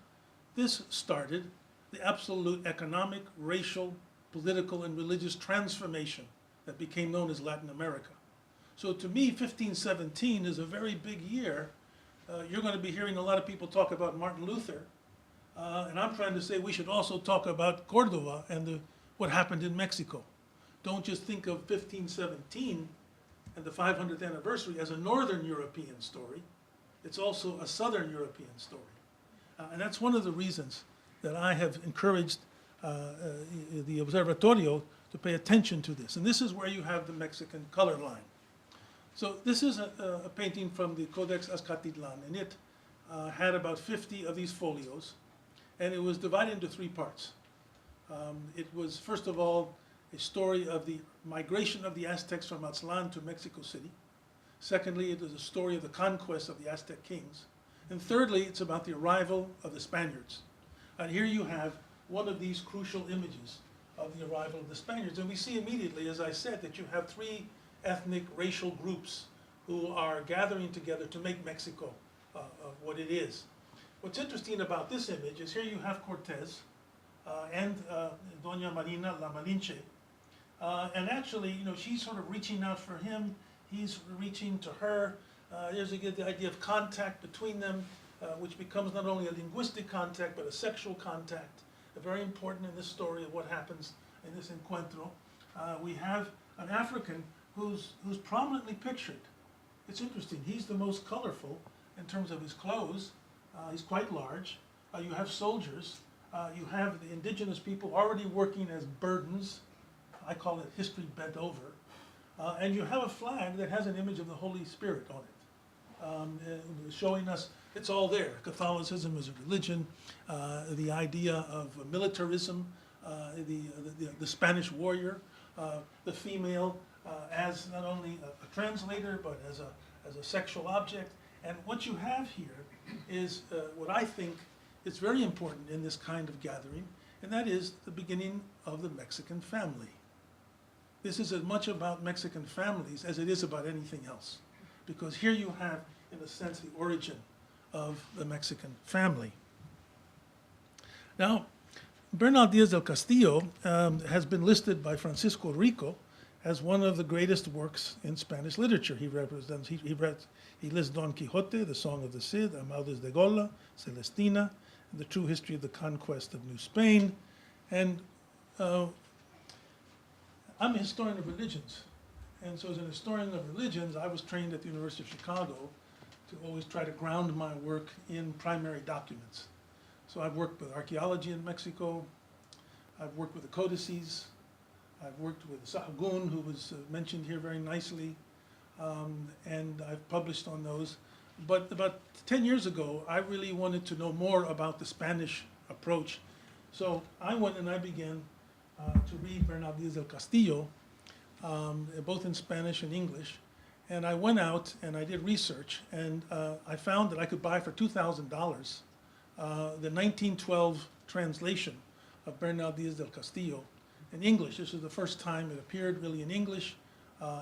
this started the absolute economic, racial, political, and religious transformation that became known as Latin America. So to me, 1517 is a very big year. You're going to be hearing a lot of people talk about Martin Luther, and I'm trying to say we should also talk about Cordova and what happened in Mexico. Don't just think of 1517 and the 500th anniversary as a Northern European story. It's also a Southern European story. And that's one of the reasons that I have encouraged the Observatorio to pay attention to this. And this is where you have the Mexican color line. So this is a painting from the Codex Azcatitlan, and it had about 50 of these folios, and it was divided into three parts. It was, first of all, a story of the migration of the Aztecs from Aztlan to Mexico City. Secondly, it is a story of the conquest of the Aztec kings. And thirdly, it's about the arrival of the Spaniards. And here you have one of these crucial images of the arrival of the Spaniards. And we see immediately, as I said, that you have three ethnic, racial groups who are gathering together to make Mexico what it is. What's interesting about this image is here you have Cortez and Doña Marina La Malinche. And actually, she's sort of reaching out for him. He's reaching to her. There's the idea of contact between them, which becomes not only a linguistic contact, but a sexual contact. Very important in this story of what happens in this encuentro. We have an African who's prominently pictured. It's interesting. He's the most colorful in terms of his clothes. He's quite large. You have soldiers. You have the indigenous people already working as burdens. I call it history bent over. And you have a flag that has an image of the Holy Spirit on it, showing us it's all there. Catholicism as a religion, the idea of militarism, the Spanish warrior, the female as not only a translator but as a sexual object. And what you have here is what I think is very important in this kind of gathering, and that is the beginning of the Mexican family. This is as much about Mexican families as it is about anything else, because here you have, in a sense, the origin of the Mexican family. Now, Bernal Díaz del Castillo has been listed by Francisco Rico as one of the greatest works in Spanish literature. He lists Don Quixote, the Song of the Cid, Amadís de Gaula, Celestina, and the true history of the conquest of New Spain. And I'm a historian of religions. And so as an historian of religions, I was trained at the University of Chicago to always try to ground my work in primary documents. So I've worked with archaeology in Mexico, I've worked with the codices, I've worked with Sahagún, who was mentioned here very nicely, and I've published on those. But about 10 years ago, I really wanted to know more about the Spanish approach. So I went and I began to read Bernal Díaz del Castillo, both in Spanish and English. And I went out and I did research, and I found that I could buy for $2,000 the 1912 translation of Bernal Díaz del Castillo in English. This is the first time it appeared really in English.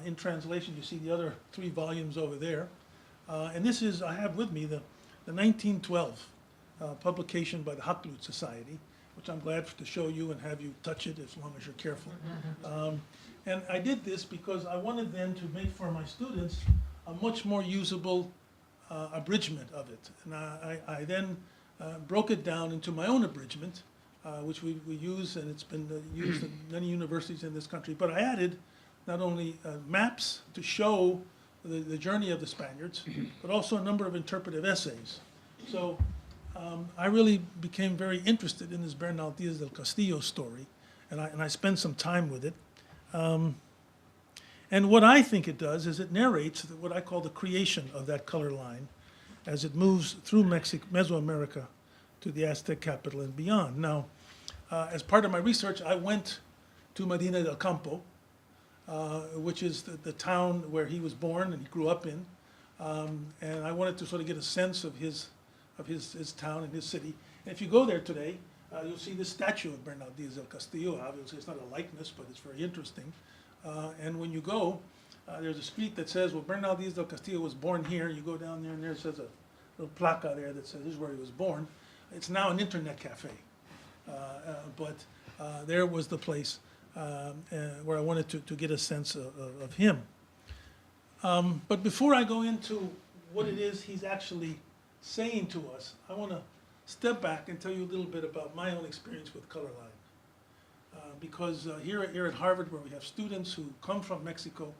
In translation, you see the other 3 volumes over there. And this is, I have with me the 1912 publication by the Haklut Society, which I'm glad to show you and have you touch it as long as you're careful. And I did this because I wanted then to make for my students a much more usable abridgment of it. And I then broke it down into my own abridgment, which we use, and it's been used in many universities in this country. But I added not only maps to show the journey of the Spaniards, but also a number of interpretive essays. So I really became very interested in this Bernal Díaz del Castillo story, and I spent some time with it. And what I think it does is it narrates what I call the creation of that color line as it moves through Mesoamerica to the Aztec capital and beyond. Now, as part of my research, I went to Medina del Campo, which is the town where he was born and he grew up in. And I wanted to sort of get a sense of his town and his city. And if you go there today, you'll see this statue of Bernal Díaz del Castillo. Obviously, it's not a likeness, but it's very interesting. And when you go, there's a street that says, well, Bernal Díaz del Castillo was born here. You go down there, and there says a little placa there that says, this is where he was born. It's now an internet cafe. But there was the place where I wanted to get a sense of him. But before I go into what it is he's actually saying to us, I want to step back and tell you a little bit about my own experience with color line. Because here at Harvard, where we have students who come from Mexico,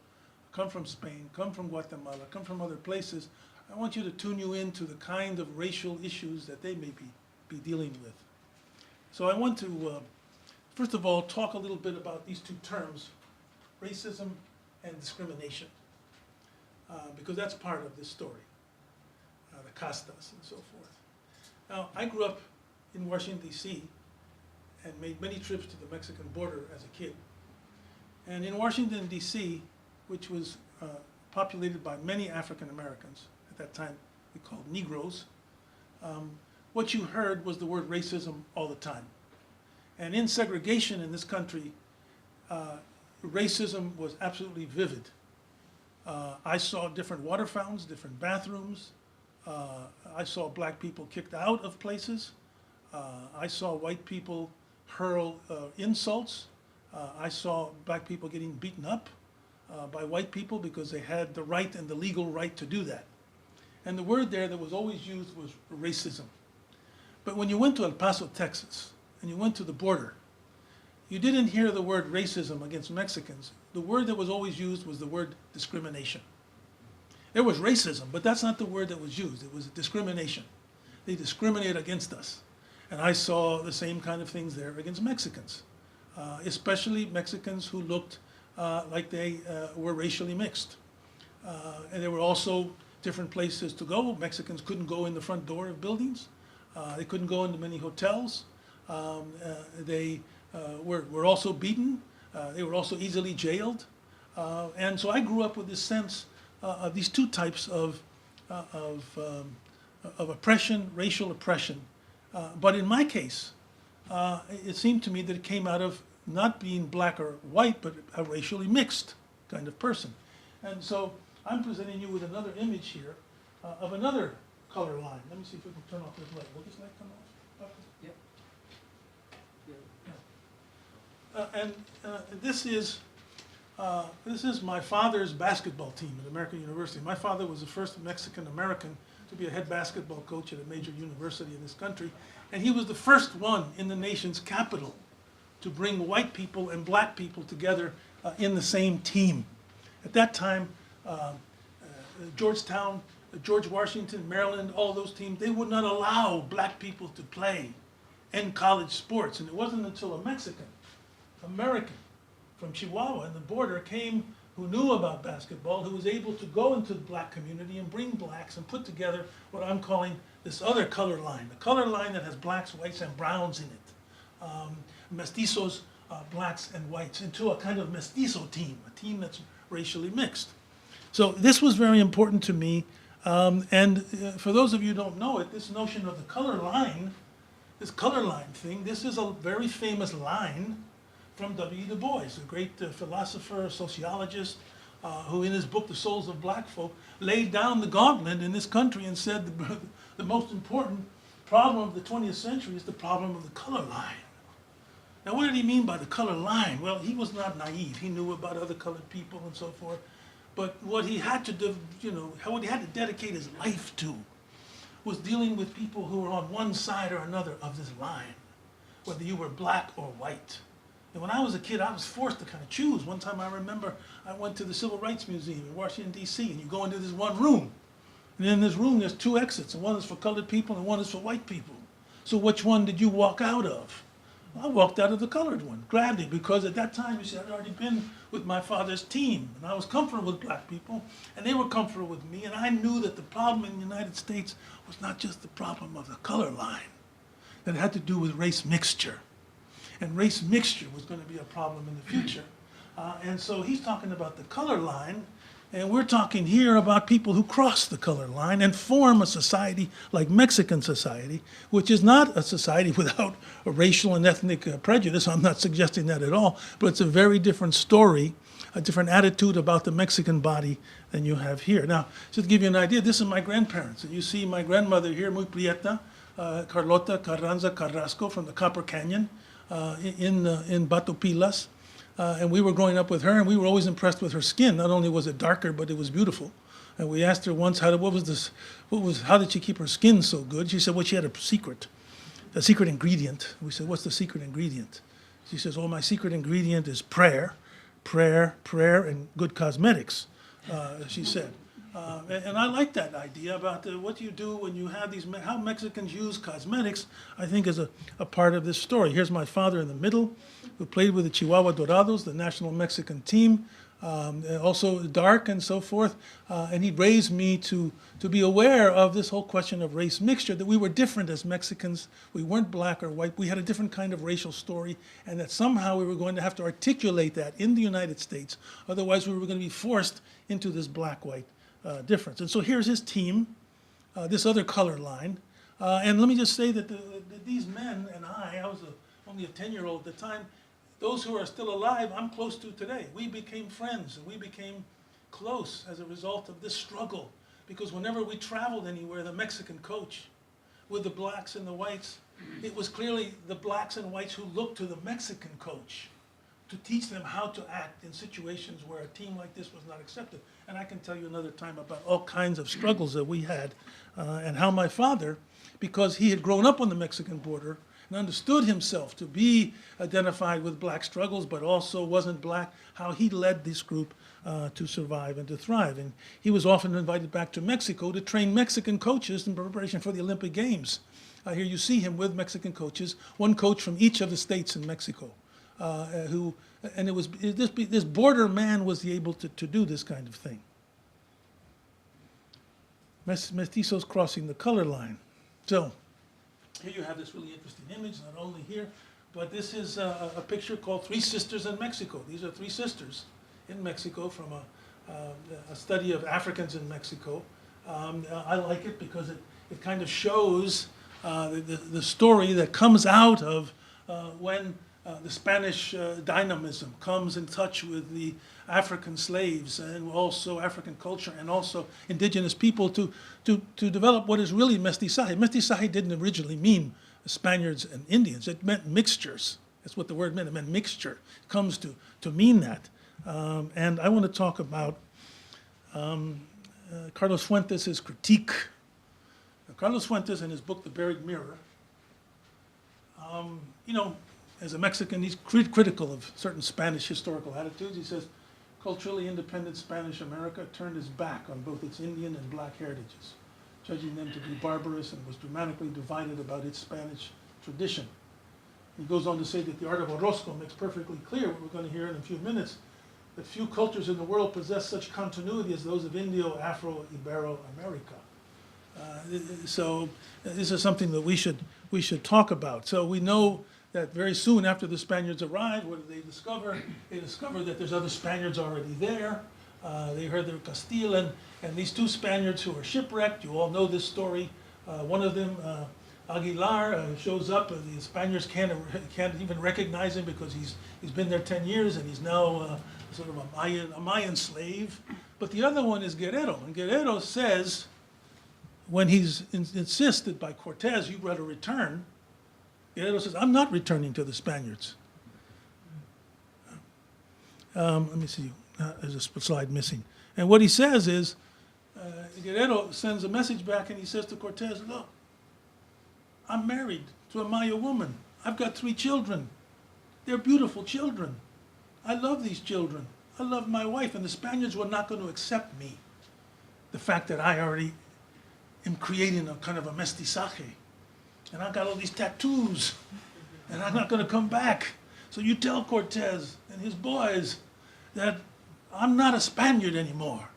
come from Spain, come from Guatemala, come from other places, I want you to tune you into the kind of racial issues that they may be dealing with. So I want to, first of all, talk a little bit about these 2 terms, racism and discrimination, because that's part of this story, the castas and so forth. Now, I grew up in Washington, D.C., and made many trips to the Mexican border as a kid. And in Washington, D.C., which was populated by many African Americans, at that time we called Negroes, what you heard was the word racism all the time. And in segregation in this country, racism was absolutely vivid. I saw different water fountains, different bathrooms. I saw black people kicked out of places. I saw white people hurl insults. I saw black people getting beaten up by white people because they had the right and the legal right to do that. And the word there that was always used was racism. But when you went to El Paso, Texas, and you went to the border, you didn't hear the word racism against Mexicans. The word that was always used was the word discrimination. There was racism, but that's not the word that was used. It was discrimination. They discriminate against us. And I saw the same kind of things there against Mexicans, especially Mexicans who looked like they were racially mixed. And there were also different places to go. Mexicans couldn't go in the front door of buildings. They couldn't go into many hotels. They were also beaten. They were also easily jailed. And so I grew up with this sense of these two types of oppression, racial oppression. But in my case, it seemed to me that it came out of not being black or white, but a racially mixed kind of person. And so I'm presenting you with another image here of another color line. Let me see if we can turn off this light. Will this light come off? Yeah. This is my father's basketball team at American University. My father was the first Mexican American to be a head basketball coach at a major university in this country, and he was the first one in the nation's capital to bring white people and black people together in the same team. At that time, Georgetown, George Washington, Maryland, all those teams, they would not allow black people to play in college sports. And it wasn't until a Mexican, American, from Chihuahua and the border came, who knew about basketball, who was able to go into the black community and bring blacks and put together what I'm calling this other color line, the color line that has blacks, whites, and browns in it. Mestizos, blacks and whites, into a kind of mestizo team, a team that's racially mixed. So this was very important to me. For those of you who don't know it, this notion of the color line, this color line thing, this is a very famous line from W. Du Bois, a great philosopher, sociologist, who in his book, The Souls of Black Folk, laid down the gauntlet in this country and said the most important problem of the 20th century is the problem of the color line. Now, what did he mean by the color line? Well, he was not naive. He knew about other colored people and so forth. But what he had to do, what he had to dedicate his life to was dealing with people who were on one side or another of this line, whether you were black or white. And when I was a kid, I was forced to kind of choose. One time I remember I went to the Civil Rights Museum in Washington, D.C., and you go into this one room. And in this room, there's two exits, and one is for colored people and one is for white people. So which one did you walk out of? I walked out of the colored one, gladly, because at that time, you see, I'd already been with my father's team, and I was comfortable with black people, and they were comfortable with me, and I knew that the problem in the United States was not just the problem of the color line, that it had to do with race mixture. And race mixture was going to be a problem in the future. And so he's talking about the color line, and we're talking here about people who cross the color line and form a society like Mexican society, which is not a society without a racial and ethnic prejudice. I'm not suggesting that at all, but it's a very different story, a different attitude about the Mexican body than you have here. Now, just to give you an idea, this is my grandparents. And you see my grandmother here, muy prieta, Carlota Carranza Carrasco from the Copper Canyon in Batopilas. And we were growing up with her, and we were always impressed with her skin. Not only was it darker, but it was beautiful. And we asked her once, how did she keep her skin so good? She said, well, she had a secret ingredient. We said, what's the secret ingredient? She says, oh, my secret ingredient is prayer, and good cosmetics, she said. And I like that idea about what you do when you have these, how Mexicans use cosmetics, I think is a part of this story. Here's my father in the middle, who played with the Chihuahua Dorados, the national Mexican team, also dark and so forth. And he raised me to be aware of this whole question of race mixture, that we were different as Mexicans. We weren't black or white. We had a different kind of racial story, and that somehow we were going to have to articulate that in the United States. Otherwise, we were going to be forced into this black-white difference. And so here's his team, this other color line. And let me just say that these men and I was only a 10-year-old at the time. Those who are still alive, I'm close to today. We became friends, and we became close as a result of this struggle. Because whenever we traveled anywhere, the Mexican coach with the blacks and the whites, it was clearly the blacks and whites who looked to the Mexican coach to teach them how to act in situations where a team like this was not accepted. And I can tell you another time about all kinds of struggles that we had, and how my father, because he had grown up on the Mexican border and understood himself to be identified with black struggles, but also wasn't black, how he led this group to survive and to thrive. And he was often invited back to Mexico to train Mexican coaches in preparation for the Olympic Games. Here you see him with Mexican coaches, one coach from each of the states in Mexico. this border man was able to do this kind of thing. Mestizos crossing the color line. So here you have this really interesting image, not only here, but this is a picture called Three Sisters in Mexico. These are three sisters in Mexico from a study of Africans in Mexico. I like it because it kind of shows the story that comes out of when the Spanish dynamism comes in touch with the African slaves and also African culture and also indigenous people to develop what is really mestizaje. Mestizaje didn't originally mean Spaniards and Indians. It meant mixtures. That's what the word meant. It meant mixture. It comes to mean that. And I want to talk about Carlos Fuentes' critique. Carlos Fuentes, in his book, The Buried Mirror, as a Mexican, he's critical of certain Spanish historical attitudes. He says, culturally independent Spanish America turned its back on both its Indian and black heritages, judging them to be barbarous, and was dramatically divided about its Spanish tradition. He goes on to say that the art of Orozco makes perfectly clear what we're going to hear in a few minutes, that few cultures in the world possess such continuity as those of Indio, Afro, Ibero-America. So this is something that we should talk about. So we know that very soon after the Spaniards arrive, what do they discover? They discover that there's other Spaniards already there. They heard they're Castile, and these two Spaniards who are shipwrecked, you all know this story. One of them, Aguilar, shows up. The Spaniards can't even recognize him because he's been there 10 years and he's now sort of a Mayan slave. But the other one is Guerrero, and Guerrero says, when he's insisted by Cortez, you better return, Guerrero says, I'm not returning to the Spaniards. Let me see, there's a slide missing. And what he says is, Guerrero sends a message back and he says to Cortez, look, I'm married to a Maya woman. I've got 3 children. They're beautiful children. I love these children. I love my wife, and the Spaniards were not going to accept me. The fact that I already am creating a kind of a mestizaje. And I've got all these tattoos, and I'm not going to come back. So you tell Cortez and his boys that I'm not a Spaniard anymore.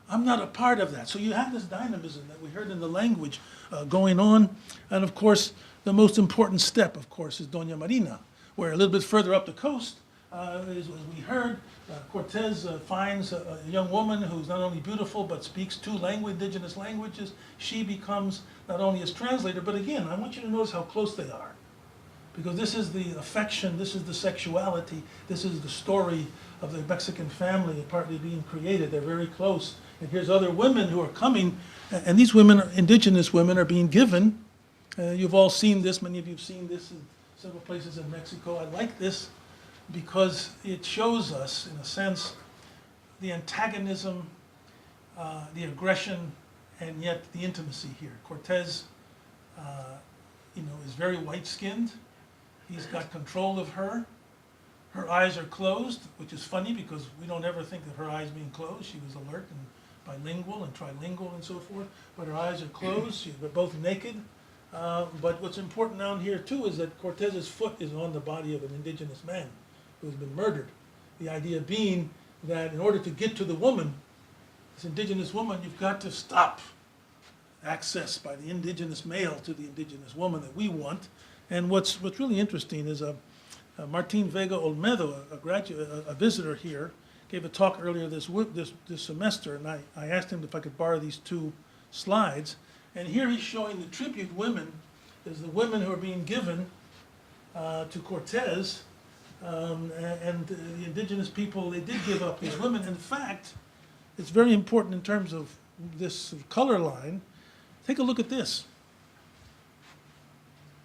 I'm not a part of that. So you have this dynamism that we heard in the language going on. And of course, the most important step, of course, is Doña Marina, where a little bit further up the coast, as we heard, Cortez finds a young woman who's not only beautiful but speaks 2 indigenous languages. She becomes not only his translator, but again, I want you to notice how close they are. Because this is the affection, this is the sexuality, this is the story of the Mexican family partly being created. They're very close. And here's other women who are coming, and these women, indigenous women, are being given. You've all seen this, many of you have seen this in several places in Mexico. I like this because it shows us, in a sense, the antagonism, the aggression, and yet the intimacy here. Cortez, is very white-skinned. He's got control of her. Her eyes are closed, which is funny because we don't ever think of her eyes being closed. She was alert and bilingual and trilingual and so forth, but her eyes are closed. They're both naked. But what's important down here too is that Cortez's foot is on the body of an indigenous man who has been murdered. The idea being that in order to get to the woman, this indigenous woman, you've got to stop access by the indigenous male to the indigenous woman that we want. And what's really interesting is Martin Vega Olmedo, a visitor here, gave a talk earlier this semester, and I asked him if I could borrow these 2 slides. And here he's showing the tribute women as the women who are being given to Cortez, and the indigenous people, they did give up these women. In fact, it's very important in terms of this color line. Take a look at this.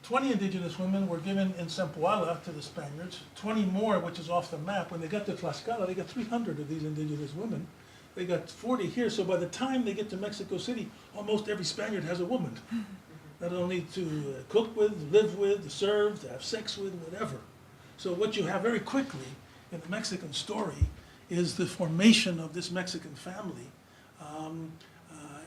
20 indigenous women were given in Zempoala to the Spaniards, 20 more, which is off the map. When they got to Tlaxcala, they got 300 of these indigenous women. They got 40 here, so by the time they get to Mexico City, almost every Spaniard has a woman. Not only to cook with, live with, to serve, to have sex with, whatever. So what you have very quickly in the Mexican story is the formation of this Mexican family.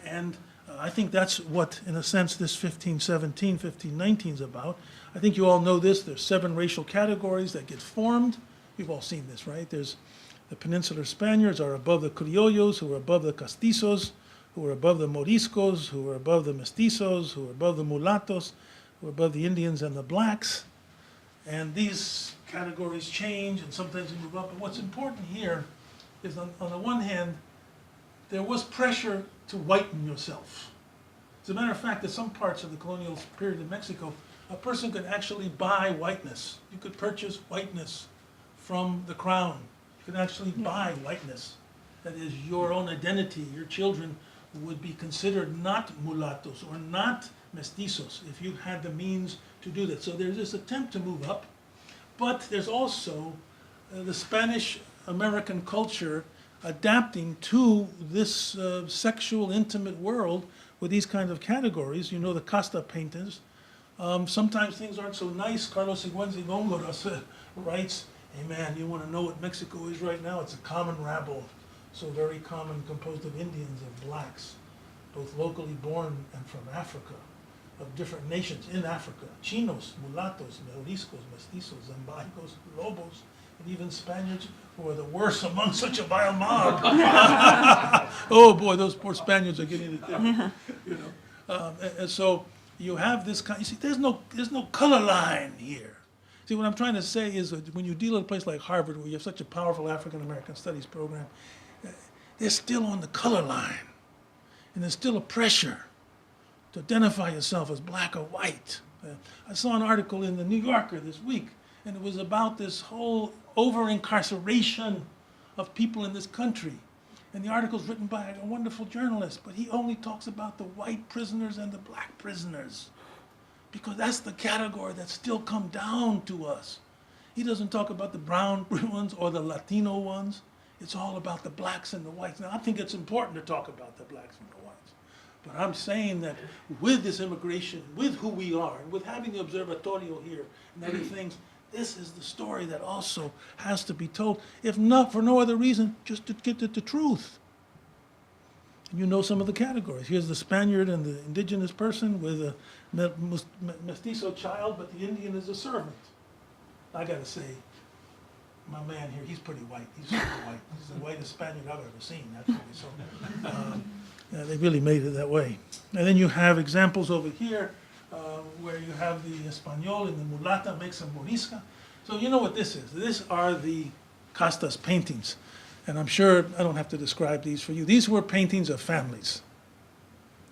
And I think that's what, in a sense, this 1517, 1519 is about. I think you all know this. There's 7 racial categories that get formed. You've all seen this, right? There's the Peninsular Spaniards are above the Criollos, who are above the Castizos, who are above the Moriscos, who are above the Mestizos, who are above the Mulattos, who are above the Indians and the blacks. And these categories change, and sometimes they move up. But what's important here is, on the one hand, there was pressure to whiten yourself. As a matter of fact, in some parts of the colonial period in Mexico, a person could actually buy whiteness. You could purchase whiteness from the crown. You could actually buy whiteness. That is, your own identity. Your children would be considered not mulattos or not mestizos if you had the means to do that. So there's this attempt to move up, but there's also the Spanish-American culture adapting to this sexual, intimate world with these kind of categories. You know, the Costas Paintings. Sometimes things aren't so nice. Carlos Sigüenza Góngora writes, hey man, you want to know what Mexico is right now? It's a common rabble, so very common, composed of Indians and blacks, both locally born and from Africa, of different nations in Africa. Chinos, mulattos, moriscos, mestizos, zambaicos, lobos, and even Spaniards who are the worst among such a vile mob. Oh boy, those poor Spaniards are getting it there. You know, and so you have this kind. You see, there's no color line here. See, what I'm trying to say is that when you deal in a place like Harvard, where you have such a powerful African American studies program, they're still on the color line, and there's still a pressure to identify yourself as black or white. I saw an article in the New Yorker this week, and it was about this whole over-incarceration of people in this country. And the article's written by a wonderful journalist, but he only talks about the white prisoners and the black prisoners, because that's the category that's still come down to us. He doesn't talk about the brown ones or the Latino ones. It's all about the blacks and the whites. Now, I think it's important to talk about the blacks and the whites. But I'm saying that with this immigration, with who we are, and with having the Observatorio here and other things, this is the story that also has to be told, if not for no other reason, just to get at the truth. And you know some of the categories. Here's the Spaniard and the indigenous person with a mestizo child, but the Indian is a servant. I gotta say, my man here, he's pretty white. He's super white. He's the whitest Spaniard I've ever seen, actually. So yeah, they really made it that way. And then you have examples over here where you have the español and the mulata makes a morisca. So you know what this is. These are the Costas paintings. And I'm sure I don't have to describe these for you. These were paintings of families.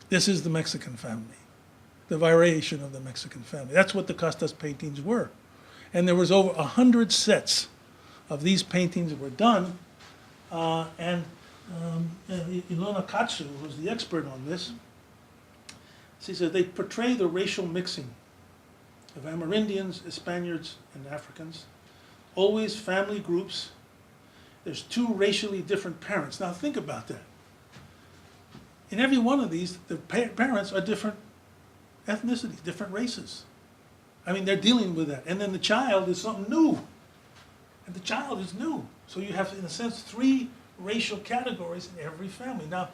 This is the Mexican family, the variation of the Mexican family. That's what the Costas paintings were. And there was over 100 sets of these paintings that were done. And Ilona Katsu, who's the expert on this, she says they portray the racial mixing of Amerindians, Spaniards, and Africans. Always family groups. There's 2 racially different parents. Now think about that. In every one of these, the parents are different ethnicities, different races. I mean, they're dealing with that. And then the child is something new. And the child is new. So you have, in a sense, 3 racial categories in every family. Now,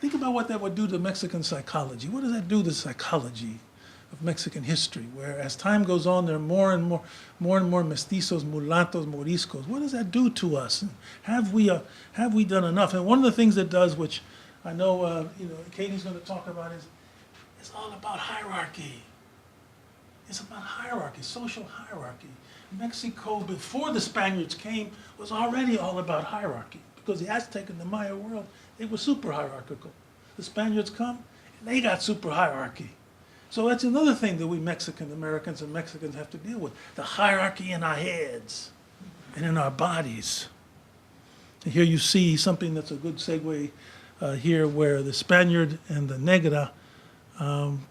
think about what that would do to Mexican psychology. What does that do to psychology of Mexican history, where as time goes on, there are more and more mestizos, mulattos, moriscos? What does that do to us? And have we done enough? And one of the things it does, which I know, Katie's going to talk about, is it's all about hierarchy. It's about hierarchy, social hierarchy. Mexico, before the Spaniards came, was already all about hierarchy, because the Aztec and the Maya world, they were super hierarchical. The Spaniards come, and they got super hierarchy. So that's another thing that we Mexican Americans and Mexicans have to deal with, the hierarchy in our heads and in our bodies. And here you see something that's a good segue here, where the Spaniard and the negra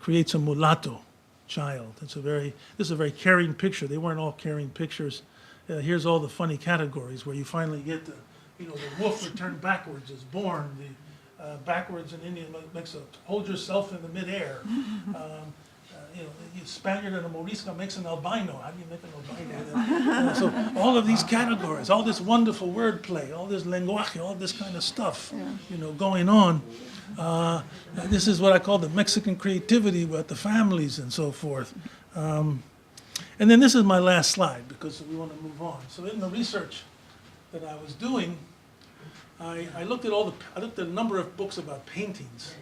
creates a mulatto child. This is a very caring picture. They weren't all caring pictures. Here's all the funny categories where you finally get the wolf returned backwards is born. The backwards in Indian makes a hold yourself in the midair. a Spaniard and a Morisca makes an albino. How do you make an albino? So all of these categories, all this wonderful wordplay, all this lenguaje, all this kind of stuff, going on. This is what I call the Mexican creativity with the families and so forth. And then this is my last slide because we want to move on. So in the research that I was doing, I looked at a number of books about paintings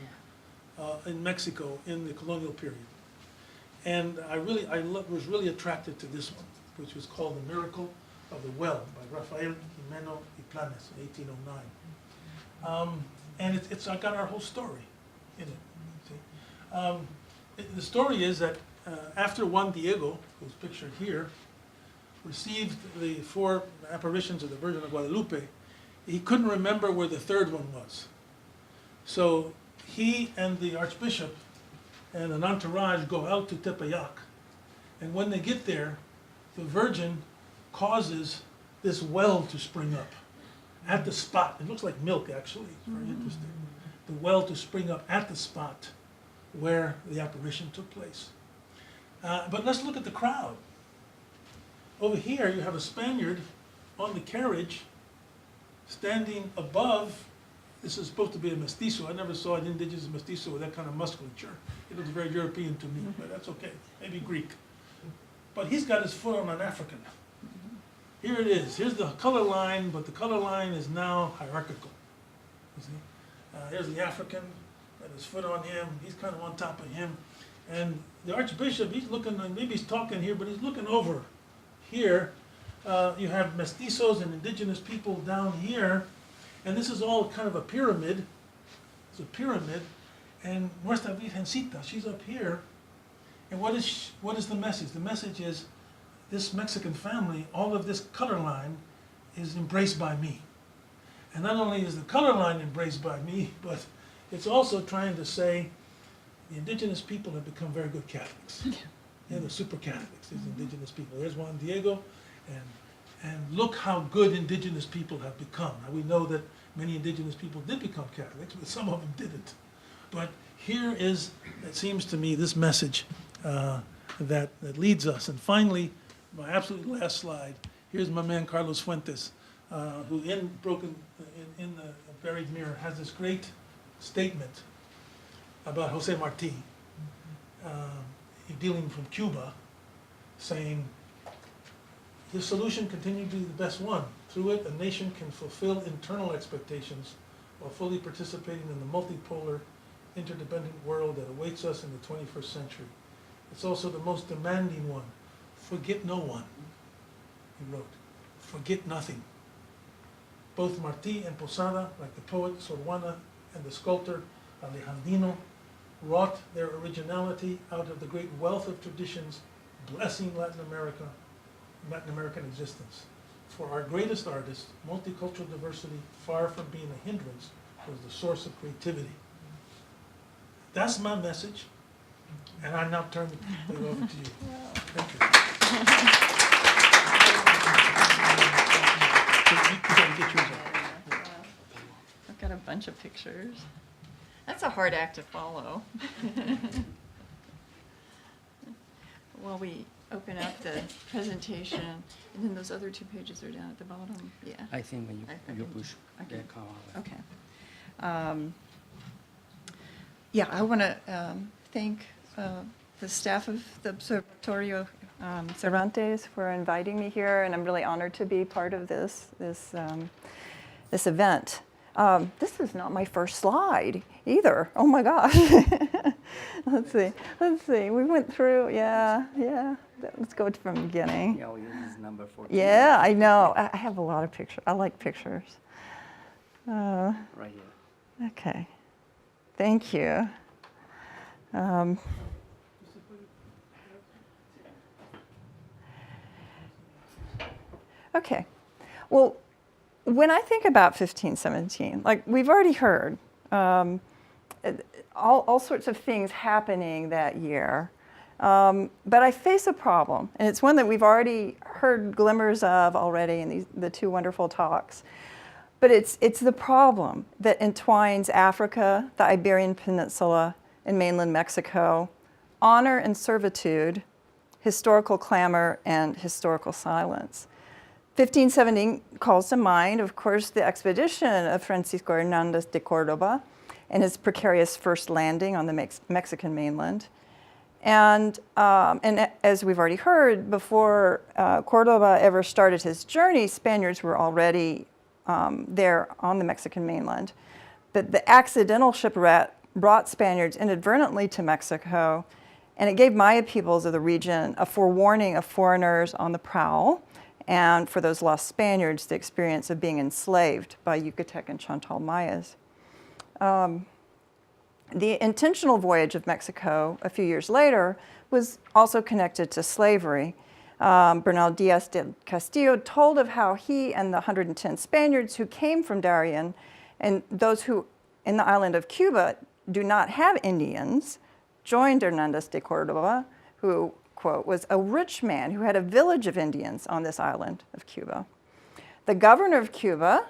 in Mexico in the colonial period. And I was really attracted to this one, which was called The Miracle of the Well by Rafael Jimeno y Planes in 1809. And it's got our whole story in it. See? The story is that after Juan Diego, who's pictured here, received the 4 apparitions of the Virgin of Guadalupe, he couldn't remember where the 3rd one was. So he and the Archbishop and an entourage go out to Tepeyac. And when they get there, the Virgin causes this well to spring up at the spot. It looks like milk, actually. It's very interesting. The well to spring up at the spot where the apparition took place. But let's look at the crowd. Over here, you have a Spaniard on the carriage standing above. This is supposed to be a mestizo. I never saw an indigenous mestizo with that kind of musculature. It looks very European to me, but that's okay. Maybe Greek. But he's got his foot on an African. Here it is. Here's the color line, but the color line is now hierarchical. You see? Here's the African, got his foot on him. He's kind of on top of him. And the Archbishop, he's looking, maybe he's talking here, but he's looking over here. You have mestizos and indigenous people down here. And this is all kind of a pyramid. It's a pyramid. And Nuestra Virgencita, she's up here. And what is the message? The message is this Mexican family, all of this color line is embraced by me. And not only is the color line embraced by me, but it's also trying to say the indigenous people have become very good Catholics. Yeah, they're super Catholics, these indigenous people. There's Juan Diego, and look how good indigenous people have become. Now we know that many indigenous people did become Catholics, but some of them didn't. But here is, it seems to me, this message that leads us. And finally, my absolute last slide, here's my man Carlos Fuentes, who in the Buried Mirror has this great statement about Jose Marti, dealing from Cuba, saying, his solution continued to be the best one. Through it, a nation can fulfill internal expectations while fully participating in the multipolar, interdependent world that awaits us in the 21st century. It's also the most demanding one. Forget no one, he wrote. Forget nothing. Both Martí and Posada, like the poet Sor Juana and the sculptor Alejandrino, wrought their originality out of the great wealth of traditions blessing Latin American existence. For our greatest artists, multicultural diversity, far from being a hindrance, was the source of creativity. That's my message, and I now turn it over to you. Thank you. I've got a bunch of pictures. That's a hard act to follow. While we open up the presentation, and then those other 2 pages are down at the bottom. Yeah. I think when you push Okay. the cover. Okay. Yeah, I want to thank the staff of the Observatorio Cervantes for inviting me here, and I'm really honored to be part of this event. This is not my first slide either. Oh my gosh. Let's see. We went through, yeah. Let's go from the beginning. Yeah, this is number 14. Yeah, I know. I have a lot of pictures. I like pictures. Right here. Okay. Thank you. Okay. Well, when I think about 1517, like we've already heard, all sorts of things happening that year. But I face a problem, and it's one that we've already heard glimmers of already in the 2 wonderful talks. But it's the problem that entwines Africa, the Iberian Peninsula, and mainland Mexico honor and servitude, historical clamor, and historical silence. 1517 calls to mind, of course, the expedition of Francisco Hernandez de Córdoba and his precarious first landing on the Mexican mainland. And as we've already heard, before Córdoba ever started his journey, Spaniards were already there on the Mexican mainland. But the accidental shipwreck brought Spaniards inadvertently to Mexico, and it gave Maya peoples of the region a forewarning of foreigners on the prowl, and for those lost Spaniards, the experience of being enslaved by Yucatec and Chontal Mayas. The intentional voyage of Mexico a few years later was also connected to slavery. Bernal Díaz del Castillo told of how he and the 110 Spaniards who came from Darien, and those who in the island of Cuba do not have Indians, joined Hernandez de Córdoba, who, quote, was a rich man who had a village of Indians on this island of Cuba. The governor of Cuba,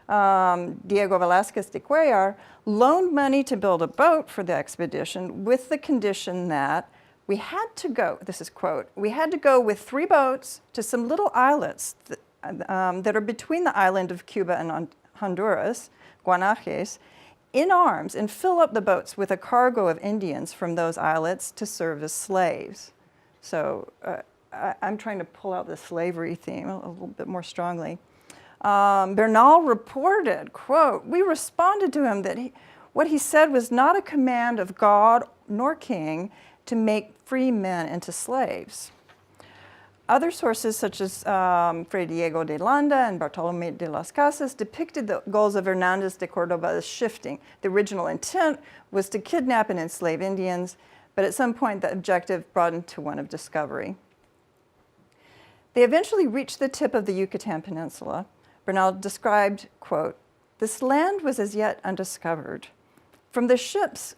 Diego Velázquez de Cuellar, loaned money to build a boat for the expedition with the condition that we had to go, this is quote, we had to go with 3 boats to some little islets that are between the island of Cuba and Honduras, Guanajes, in arms, and fill up the boats with a cargo of Indians from those islets to serve as slaves. So I'm trying to pull out the slavery theme a little bit more strongly. Bernal reported, quote, we responded to him that what he said was not a command of God nor king to make free men into slaves. Other sources, such as Fray Diego de Landa and Bartolomé de las Casas, depicted the goals of Hernandez de Córdoba as shifting. The original intent was to kidnap and enslave Indians, but at some point the objective broadened to one of discovery. They eventually reached the tip of the Yucatan Peninsula. Bernal described, quote, this land was as yet undiscovered. From the ships,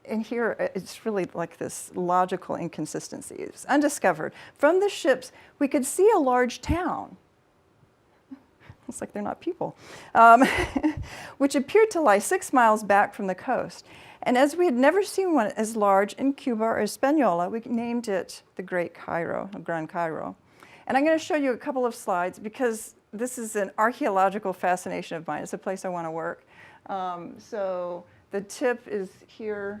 and here it's really like this logical inconsistency. It's undiscovered. From the ships, we could see a large town. It's like they're not people. Which appeared to lie 6 miles back from the coast. And as we had never seen one as large in Cuba or Hispaniola, we named it the Great Cairo, Gran Cairo. And I'm going to show you a couple of slides because this is an archaeological fascination of mine. It's a place I want to work. So the tip is here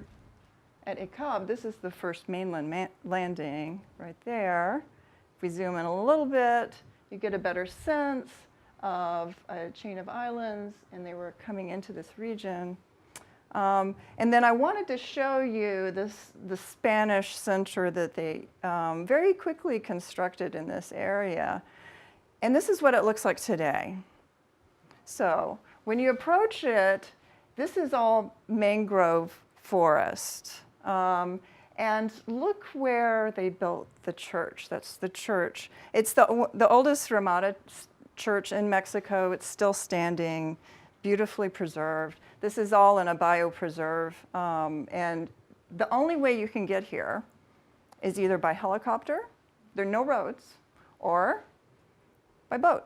at Ecab. This is the first mainland landing right there. If we zoom in a little bit, you get a better sense of a chain of islands, and they were coming into this region. And then I wanted to show you the Spanish center that they very quickly constructed in this area. And this is what it looks like today. So when you approach it, this is all mangrove forest. And look where they built the church. That's the church. It's the oldest Ramada church in Mexico. It's still standing, beautifully preserved. This is all in a biopreserve. And the only way you can get here is either by helicopter, there are no roads, or by boat.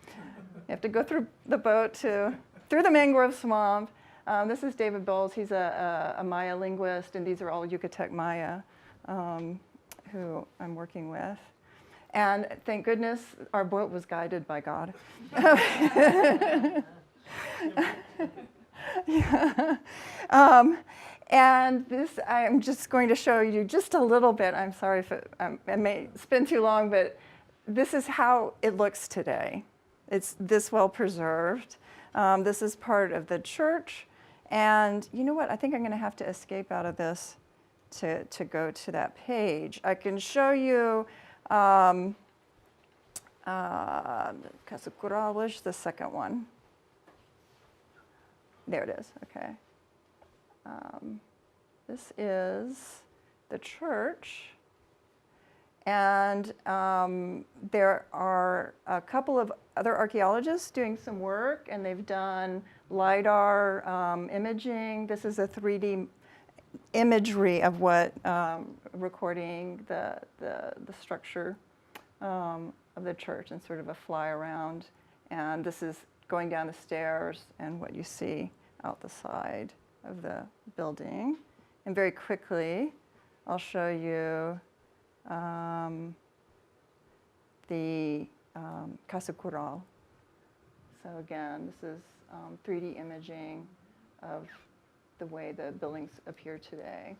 You have to go through the boat through the mangrove swamp. This is David Bowles. He's a Maya linguist, and these are all Yucatec Maya who I'm working with. And thank goodness our boat was guided by God. Yeah. And this, I'm just going to show you just a little bit. I'm sorry if it may spin too long, but this is how it looks today. It's this well preserved. This is part of the church. And you know what? I think I'm going to have to escape out of this to go to that page. I can show you Casa Curalish, the second one. There it is. Okay. This is the church. And there are a couple of other archaeologists doing some work, and they've done LiDAR imaging. This is a 3D imagery of what recording the structure of the church and sort of a fly around. And this is going down the stairs and what you see out the side of the building. And very quickly, I'll show you the Casa Cural. So again, this is 3D imaging of the way the buildings appear today.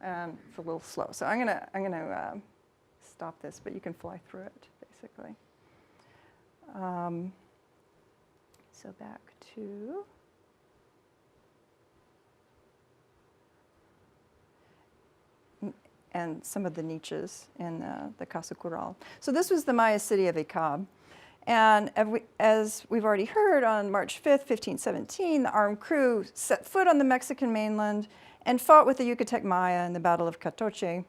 And it's a little slow. So I'm gonna stop this, but you can fly through it, basically. So back to... and some of the niches in the Casa Cural. So this was the Maya city of Icab. And as we've already heard, on March 5th, 1517, the armed crew set foot on the Mexican mainland and fought with the Yucatec Maya in the Battle of Catoche.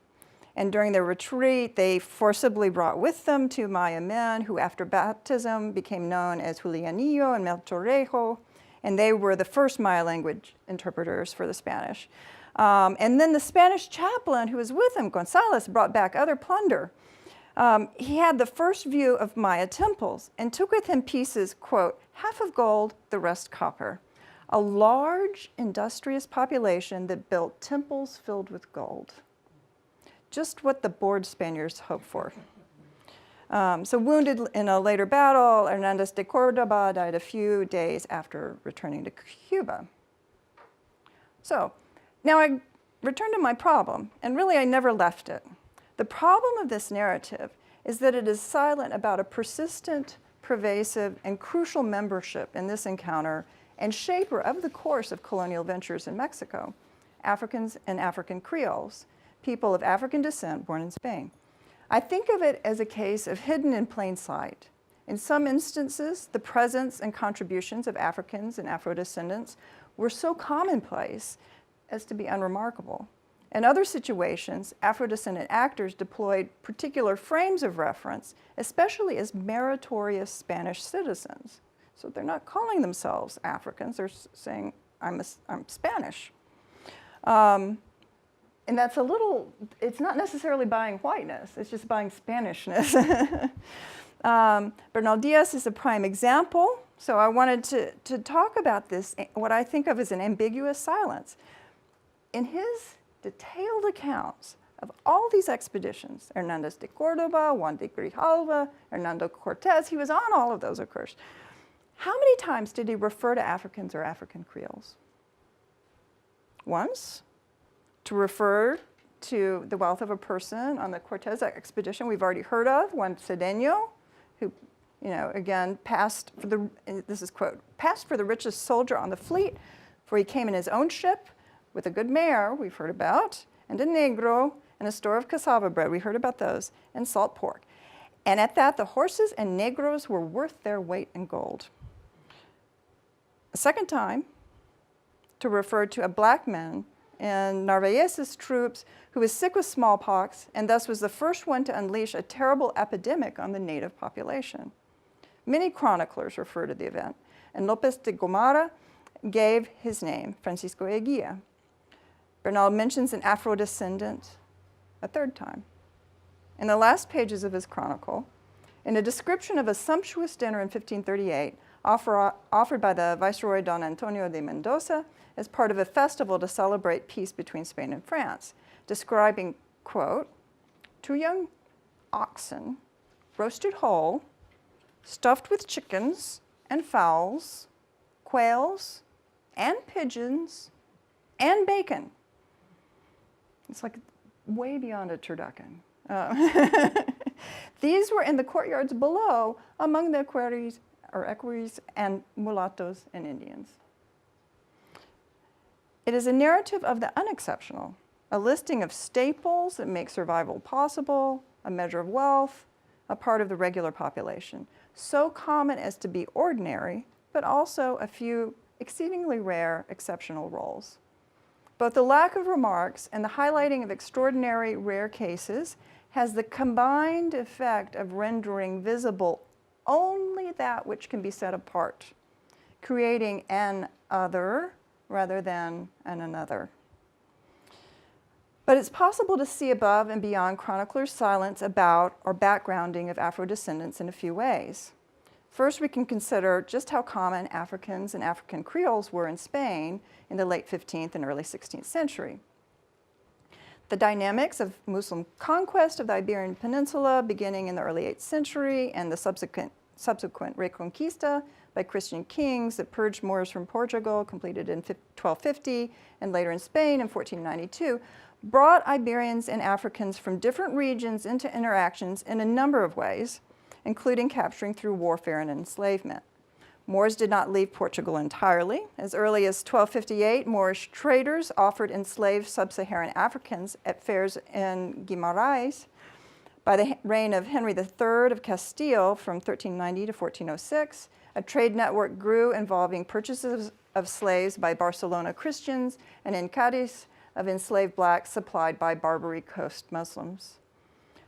And during their retreat, they forcibly brought with them 2 Maya men who, after baptism, became known as Julianillo and Melchorejo, and they were the first Maya language interpreters for the Spanish. And then the Spanish chaplain who was with him, Gonzalez, brought back other plunder. He had the first view of Maya temples and took with him pieces, quote, half of gold, the rest copper. A large, industrious population that built temples filled with gold. Just what the bored Spaniards hoped for. So wounded in a later battle, Hernandez de Cordoba died a few days after returning to Cuba. So, now I return to my problem, and really I never left it. The problem of this narrative is that it is silent about a persistent, pervasive, and crucial membership in this encounter and shaper of the course of colonial ventures in Mexico, Africans and African Creoles, people of African descent born in Spain. I think of it as a case of hidden in plain sight. In some instances, the presence and contributions of Africans and Afro-descendants were so commonplace as to be unremarkable. In other situations, Afro-descendant actors deployed particular frames of reference, especially as meritorious Spanish citizens. So they're not calling themselves Africans, they're saying, I'm Spanish. And that's it's not necessarily buying whiteness, it's just buying Spanishness. Bernal Díaz is a prime example, so I wanted to talk about this, what I think of as an ambiguous silence. In his detailed accounts of all these expeditions, Hernandez de Cordoba, Juan de Grijalva, Hernando Cortez, he was on all of those, of course. How many times did he refer to Africans or African Creoles? Once. To refer to the wealth of a person on the Cortez expedition we've already heard of, Juan Cedeño, who, again, passed for the, this is quote, passed for the richest soldier on the fleet, for he came in his own ship with a good mare, we've heard about, and a negro, and a store of cassava bread, we heard about those, and salt pork. And at that, the horses and negros were worth their weight in gold. A second time, to refer to a black man in Narvaez's troops who was sick with smallpox and thus was the first one to unleash a terrible epidemic on the native population. Many chroniclers refer to the event, and Lopez de Gomara gave his name, Francisco Eguía. Bernal mentions an Afro-descendant a third time. In the last pages of his chronicle, in a description of a sumptuous dinner in 1538 offered by the Viceroy Don Antonio de Mendoza as part of a festival to celebrate peace between Spain and France, describing, quote, 2 young oxen, roasted whole, stuffed with chickens and fowls, quails and pigeons and bacon. It's like way beyond a turducken. These were in the courtyards below among the equerries and mulattoes and Indians. It is a narrative of the unexceptional, a listing of staples that make survival possible, a measure of wealth, a part of the regular population, so common as to be ordinary, but also a few exceedingly rare exceptional roles. Both the lack of remarks and the highlighting of extraordinary rare cases has the combined effect of rendering visible only that which can be set apart, creating an other rather than an another. But it's possible to see above and beyond chroniclers' silence about or backgrounding of Afro-descendants in a few ways. First, we can consider just how common Africans and African Creoles were in Spain in the late 15th and early 16th century. The dynamics of Muslim conquest of the Iberian Peninsula beginning in the early 8th century and the subsequent Reconquista by Christian kings that purged Moors from Portugal, completed in 1250, and later in Spain in 1492, brought Iberians and Africans from different regions into interactions in a number of ways, including capturing through warfare and enslavement. Moors did not leave Portugal entirely. As early as 1258, Moorish traders offered enslaved sub-Saharan Africans at fairs in Guimarães. By the reign of Henry III of Castile from 1390 to 1406, a trade network grew involving purchases of slaves by Barcelona Christians and in Cadiz of enslaved blacks supplied by Barbary Coast Muslims.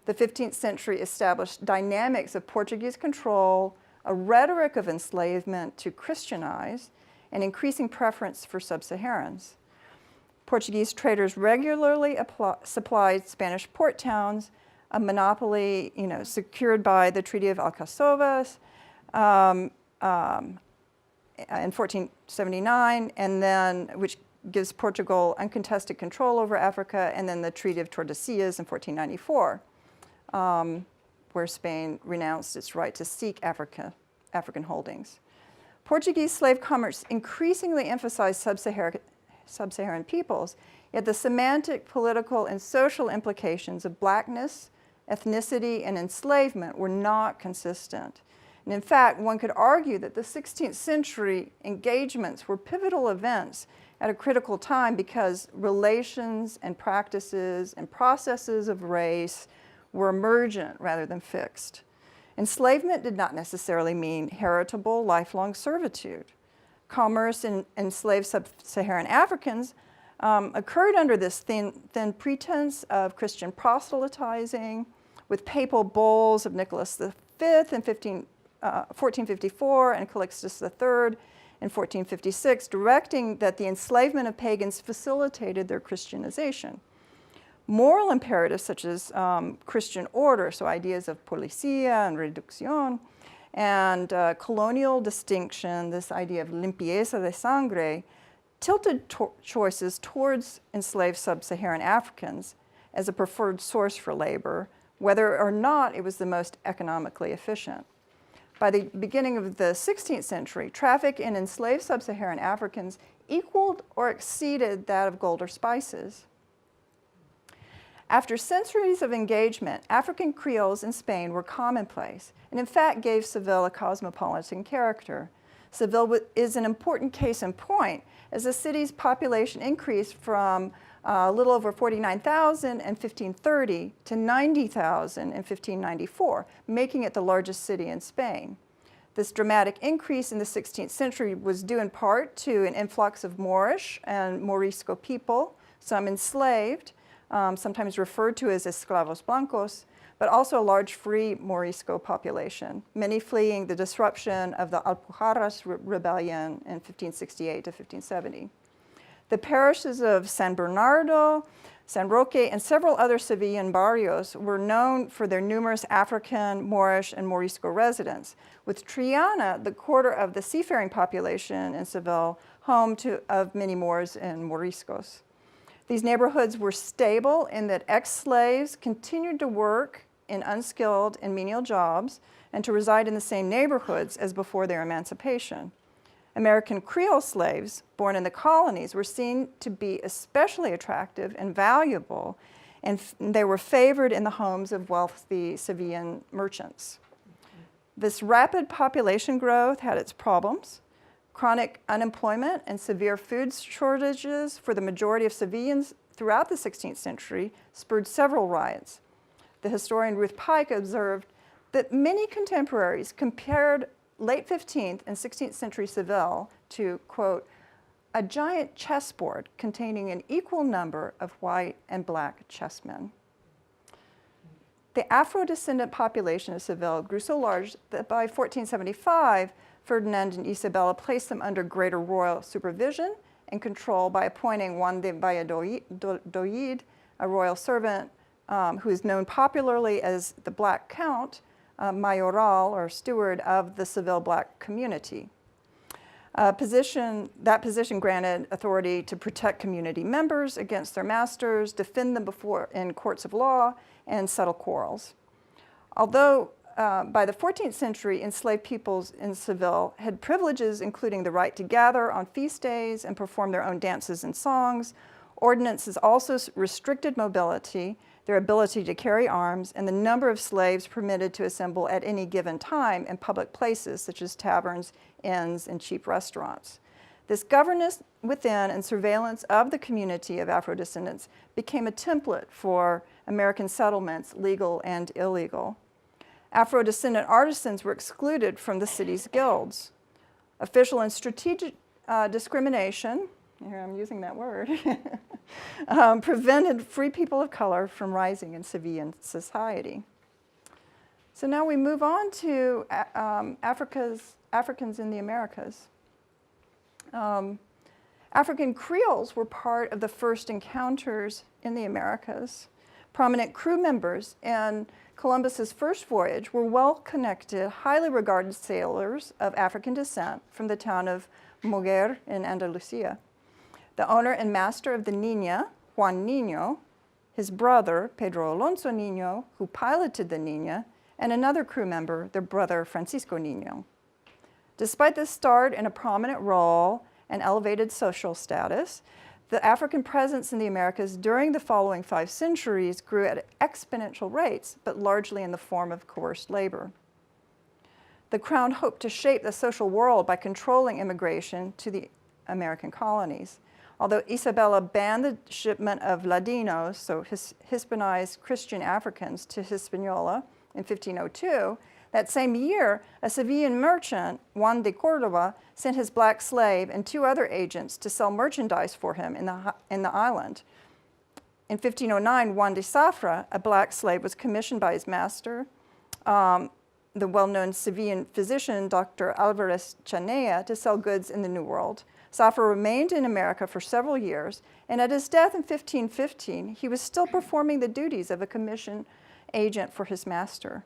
The 15th century established dynamics of Portuguese control, a rhetoric of enslavement to Christianize, and increasing preference for sub-Saharans. Portuguese traders regularly supplied Spanish port towns, a monopoly secured by the Treaty of Alcazovas in 1479, and then which gives Portugal uncontested control over Africa, and then the Treaty of Tordesillas in 1494. Where Spain renounced its right to seek African holdings. Portuguese slave commerce increasingly emphasized sub-Saharan peoples, yet the semantic, political, and social implications of blackness, ethnicity, and enslavement were not consistent. And in fact, one could argue that the 16th century engagements were pivotal events at a critical time because relations and practices and processes of race were emergent rather than fixed. Enslavement did not necessarily mean heritable, lifelong servitude. Commerce in enslaved sub-Saharan Africans occurred under this thin pretense of Christian proselytizing, with papal bulls of Nicholas V in 1454 and Calixtus III in 1456, directing that the enslavement of pagans facilitated their Christianization. Moral imperatives such as Christian order, so ideas of policía and reducción, and colonial distinction, this idea of limpieza de sangre, tilted choices towards enslaved sub-Saharan Africans as a preferred source for labor, whether or not it was the most economically efficient. By the beginning of the 16th century, traffic in enslaved sub-Saharan Africans equaled or exceeded that of gold or spices. After centuries of engagement, African Creoles in Spain were commonplace, and in fact gave Seville a cosmopolitan character. Seville is an important case in point, as the city's population increased from a little over 49,000 in 1530 to 90,000 in 1594, making it the largest city in Spain. This dramatic increase in the 16th century was due in part to an influx of Moorish and Morisco people, some enslaved, sometimes referred to as esclavos blancos, but also a large free Morisco population, many fleeing the disruption of the Alpujarras rebellion in 1568 to 1570. The parishes of San Bernardo, San Roque, and several other Sevillan barrios were known for their numerous African, Moorish, and Morisco residents, with Triana, the quarter of the seafaring population in Seville, home of many Moors and Moriscos. These neighborhoods were stable in that ex-slaves continued to work in unskilled and menial jobs and to reside in the same neighborhoods as before their emancipation. American Creole slaves born in the colonies were seen to be especially attractive and valuable, and they were favored in the homes of wealthy Sevillan merchants. This rapid population growth had its problems. Chronic unemployment and severe food shortages for the majority of Sevillans throughout the 16th century spurred several riots. The historian Ruth Pike observed that many contemporaries compared late 15th and 16th century Seville to, quote, a giant chessboard containing an equal number of white and black chessmen. The Afro-descendant population of Seville grew so large that by 1475, Ferdinand and Isabella placed them under greater royal supervision and control by appointing Juan de Valladolid, a royal servant who is known popularly as the Black Count, mayoral or steward of the Seville Black community. That position granted authority to protect community members against their masters, defend them in courts of law, and settle quarrels. Although by the 14th century, enslaved peoples in Seville had privileges including the right to gather on feast days and perform their own dances and songs, ordinances also restricted mobility, their ability to carry arms, and the number of slaves permitted to assemble at any given time in public places such as taverns, inns, and cheap restaurants. This governance within and surveillance of the community of Afro-descendants became a template for American settlements, legal and illegal. Afro-descendant artisans were excluded from the city's guilds. Official and strategic discrimination, here I'm using that word, prevented free people of color from rising in Sevillan society. So now we move on to Africans in the Americas. African Creoles were part of the first encounters in the Americas. Prominent crew members in Columbus's first voyage were well-connected, highly regarded sailors of African descent from the town of Moguer in Andalusia. The owner and master of the Niña, Juan Niño, his brother, Pedro Alonso Niño, who piloted the Niña, and another crew member, their brother, Francisco Niño. Despite this start in a prominent role and elevated social status, the African presence in the Americas during the following 5 centuries grew at exponential rates, but largely in the form of coerced labor. The Crown hoped to shape the social world by controlling immigration to the American colonies. Although Isabella banned the shipment of Ladinos, so Hispanized Christian Africans, to Hispaniola in 1502, that same year, a Sevillan merchant, Juan de Cordova, sent his black slave and 2 other agents to sell merchandise for him in the island. In 1509, Juan de Zafra, a black slave, was commissioned by his master, the well-known Sevillan physician, Dr. Alvarez Chanea, to sell goods in the New World. Zafra remained in America for several years, and at his death in 1515, he was still performing the duties of a commission agent for his master.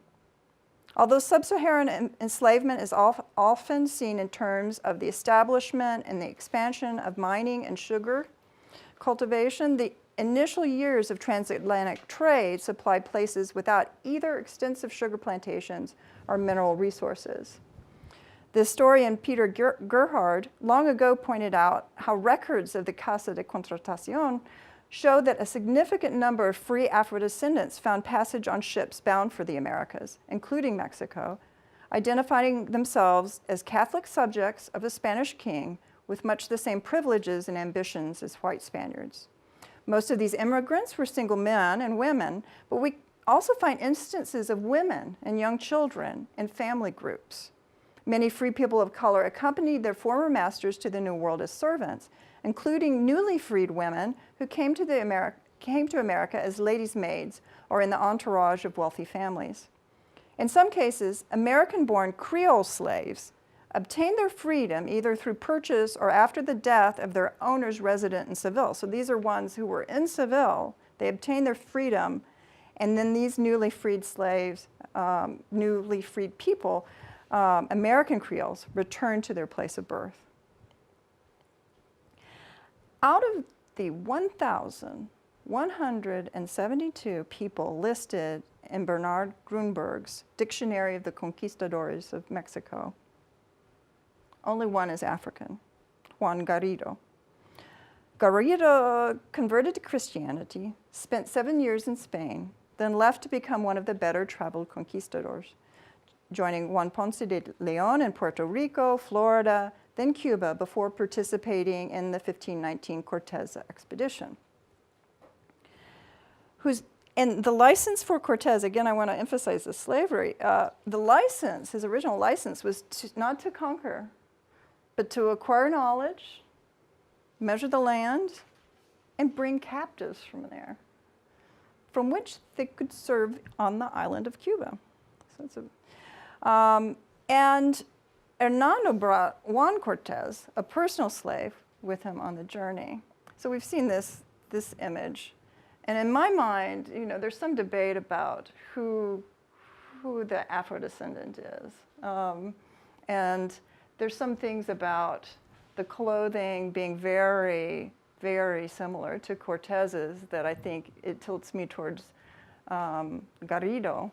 Although sub-Saharan enslavement is often seen in terms of the establishment and the expansion of mining and sugar cultivation, the initial years of transatlantic trade supplied places without either extensive sugar plantations or mineral resources. The historian Peter Gerhard long ago pointed out how records of the Casa de Contratación show that a significant number of free Afro-descendants found passage on ships bound for the Americas, including Mexico, identifying themselves as Catholic subjects of a Spanish king with much the same privileges and ambitions as white Spaniards. Most of these immigrants were single men and women, but we also find instances of women and young children and family groups. Many free people of color accompanied their former masters to the New World as servants, including newly freed women who came to America as ladies' maids or in the entourage of wealthy families. In some cases, American-born Creole slaves obtained their freedom either through purchase or after the death of their owners resident in Seville. So these are ones who were in Seville, they obtained their freedom, and then these newly freed slaves, newly freed people, American Creoles, returned to their place of birth. Out of the 1,172 people listed in Bernard Grunberg's Dictionary of the Conquistadores of Mexico, only one is African, Juan Garrido. Garrido converted to Christianity, spent 7 years in Spain, then left to become one of the better traveled conquistadors, joining Juan Ponce de Leon in Puerto Rico, Florida, then Cuba, before participating in the 1519 Cortez expedition. And the license for Cortez, again, I want to emphasize the slavery. The license, his original license, was not to conquer, but to acquire knowledge, measure the land, and bring captives from there, from which they could serve on the island of Cuba. So and Hernando brought Juan Cortez, a personal slave, with him on the journey. So we've seen this image. And in my mind, you know, there's some debate about who the Afro-descendant is. And there's some things about the clothing being very, very similar to Cortez's, that I think it tilts me towards Garrido.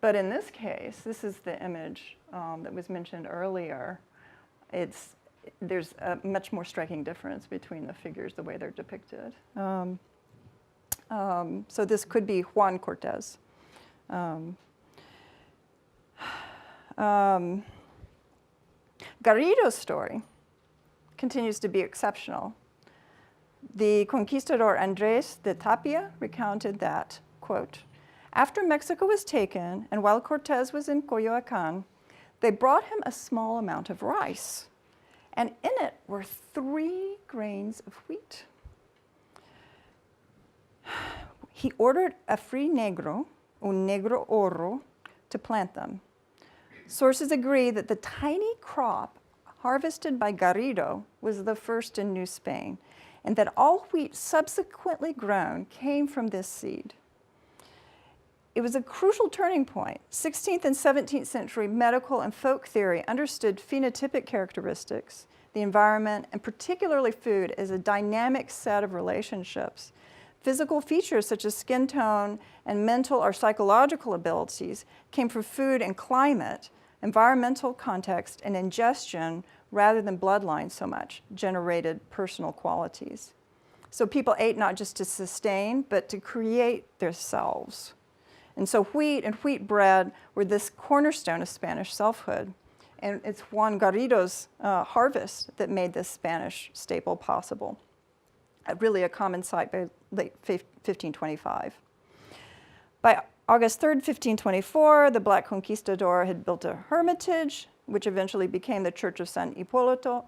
But in this case, this is the image that was mentioned earlier. There's a much more striking difference between the figures, the way they're depicted. So this could be Juan Cortez. Garrido's story continues to be exceptional. The conquistador Andrés de Tapia recounted that, quote, after Mexico was taken and while Cortez was in Coyoacán, they brought him a small amount of rice, and in it were 3 grains of wheat. He ordered a free negro, un negro oro, to plant them. Sources agree that the tiny crop harvested by Garrido was the first in New Spain, and that all wheat subsequently grown came from this seed. It was a crucial turning point. 16th and 17th century medical and folk theory understood phenotypic characteristics, the environment, and particularly food as a dynamic set of relationships. Physical features such as skin tone and mental or psychological abilities came from food and climate, environmental context, and ingestion rather than bloodline so much, generated personal qualities. So people ate not just to sustain, but to create themselves. And so wheat and wheat bread were this cornerstone of Spanish selfhood. And it's Juan Garrido's harvest that made this Spanish staple possible. Really a common sight by late 1525. By August 3rd, 1524, the Black conquistador had built a hermitage, which eventually became the Church of San Hipólito.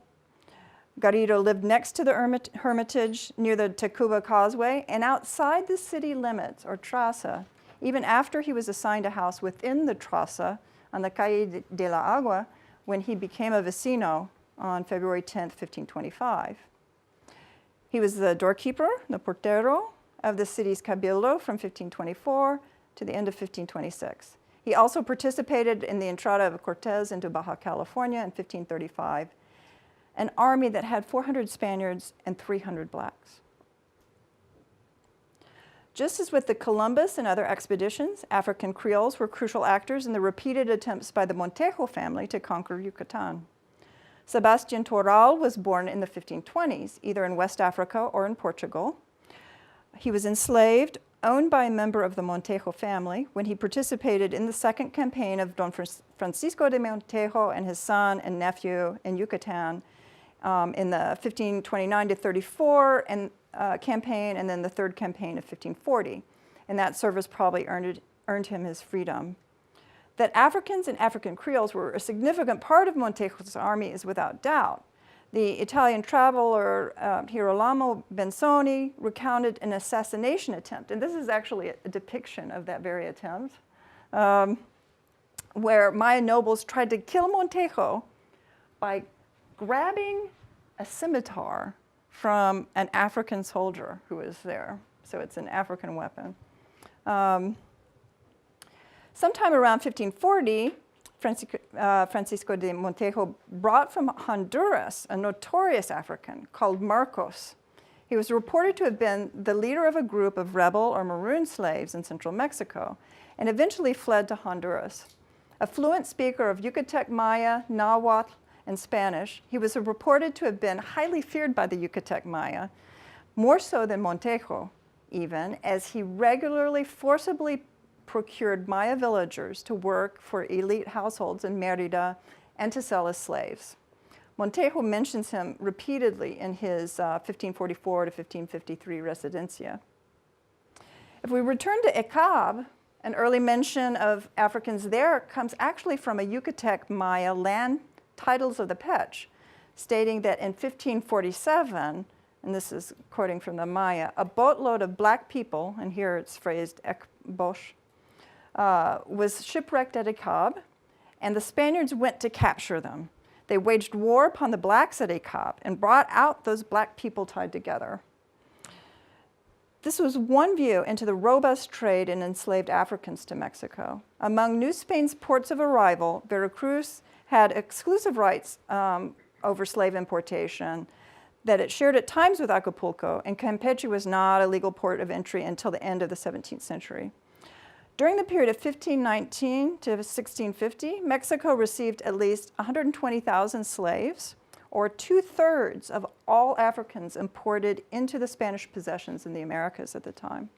Garrido lived next to the hermitage near the Tacuba Causeway and outside the city limits, or traza, even after he was assigned a house within the traza on the Calle de la Agua when he became a vecino on February 10th, 1525. He was the doorkeeper, the portero, of the city's cabildo from 1524 to the end of 1526. He also participated in the entrada of Cortez into Baja California in 1535, an army that had 400 Spaniards and 300 blacks. Just as with the Columbus and other expeditions, African Creoles were crucial actors in the repeated attempts by the Montejo family to conquer Yucatan. Sebastián Toral was born in the 1520s, either in West Africa or in Portugal. He was enslaved, owned by a member of the Montejo family, when he participated in the second campaign of Don Francisco de Montejo and his son and nephew in Yucatan in the 1529 to 34 campaign, and then the third campaign of 1540. And that service probably earned him his freedom. That Africans and African Creoles were a significant part of Montejo's army is without doubt. The Italian traveler Girolamo Benzoni recounted an assassination attempt, and this is actually a depiction of that very attempt, where Maya nobles tried to kill Montejo by grabbing a scimitar from an African soldier who was there. So it's an African weapon. Sometime around 1540, Francisco de Montejo brought from Honduras a notorious African called Marcos. He was reported to have been the leader of a group of rebel or maroon slaves in central Mexico and eventually fled to Honduras. A fluent speaker of Yucatec Maya, Nahuatl, and Spanish, he was reported to have been highly feared by the Yucatec Maya, more so than Montejo even, as he regularly forcibly procured Maya villagers to work for elite households in Mérida and to sell as slaves. Montejo mentions him repeatedly in his 1544 to 1553 Residencia. If we return to Ecab, an early mention of Africans there comes actually from a Yucatec Maya land titles of the Pech, stating that in 1547, and this is quoting from the Maya, a boatload of black people, and here it's phrased ekbosh, was shipwrecked at Ecab, and the Spaniards went to capture them. They waged war upon the blacks at Ecab and brought out those black people tied together. This was one view into the robust trade in enslaved Africans to Mexico. Among New Spain's ports of arrival, Veracruz had exclusive rights over slave importation, that it shared at times with Acapulco, and Campeche was not a legal port of entry until the end of the 17th century. During the period of 1519 to 1650, Mexico received at least 120,000 slaves, or 2/3 of all Africans imported into the Spanish possessions in the Americas at the time.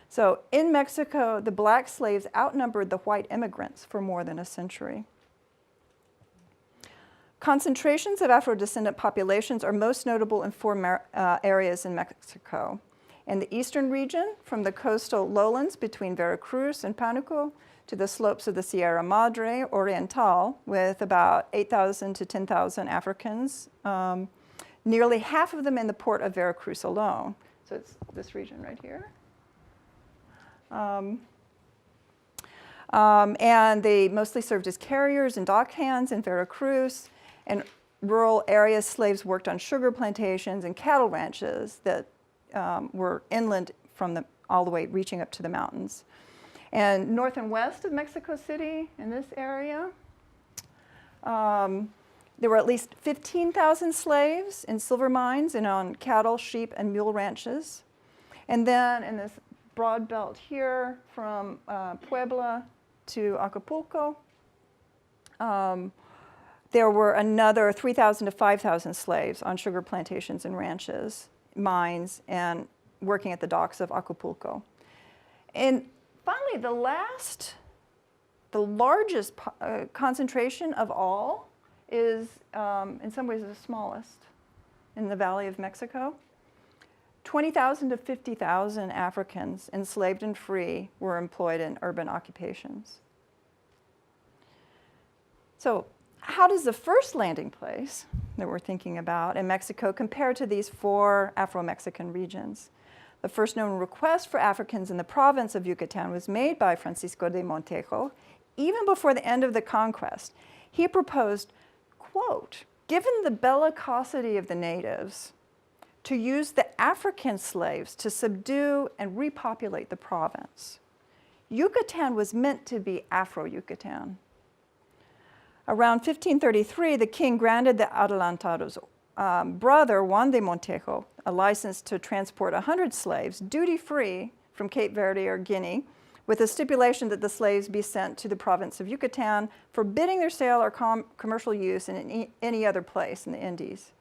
So in Mexico, the black slaves outnumbered the white immigrants for more than a century. Concentrations of Afro-descendant populations are most notable in four areas in Mexico. In the eastern region, from the coastal lowlands between Veracruz and Pánuco to the slopes of the Sierra Madre Oriental, with about 8,000 to 10,000 Africans, nearly half of them in the port of Veracruz alone. So it's this region right here. And they mostly served as carriers and dock hands in Veracruz. In rural areas, slaves worked on sugar plantations and cattle ranches that were inland from all the way reaching up to the mountains. And north and west of Mexico City, in this area, there were at least 15,000 slaves in silver mines and on cattle, sheep, and mule ranches. And then in this broad belt here from Puebla to Acapulco, there were another 3,000 to 5,000 slaves on sugar plantations and ranches, mines, and working at the docks of Acapulco. And finally, the largest concentration of all is, in some ways, the smallest in the Valley of Mexico. 20,000 to 50,000 Africans, enslaved and free, were employed in urban occupations. So how does the first landing place that we're thinking about in Mexico compare to these four Afro-Mexican regions? The first known request for Africans in the province of Yucatan was made by Francisco de Montejo even before the end of the conquest. He proposed, quote, given the bellicosity of the natives, to use the African slaves to subdue and repopulate the province. Yucatan was meant to be Afro-Yucatan. Around 1533, the king granted the Adelantado's brother, Juan de Montejo, a license to transport 100 slaves, duty-free, from Cape Verde or Guinea, with a stipulation that the slaves be sent to the province of Yucatan, forbidding their sale or commercial use in any other place in the Indies.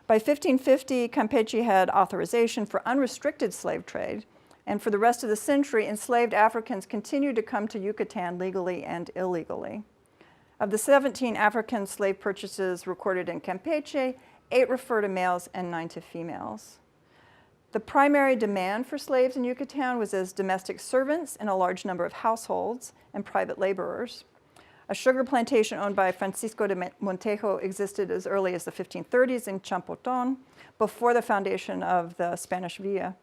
By 1550, Campeche had authorization for unrestricted slave trade, and for the rest of the century, enslaved Africans continued to come to Yucatan legally and illegally. Of the 17 African slave purchases recorded in Campeche, 8 refer to males and 9 to females. The primary demand for slaves in Yucatan was as domestic servants in a large number of households and private laborers. A sugar plantation owned by Francisco de Montejo existed as early as the 1530s in Champoton, before the foundation of the Spanish Villa.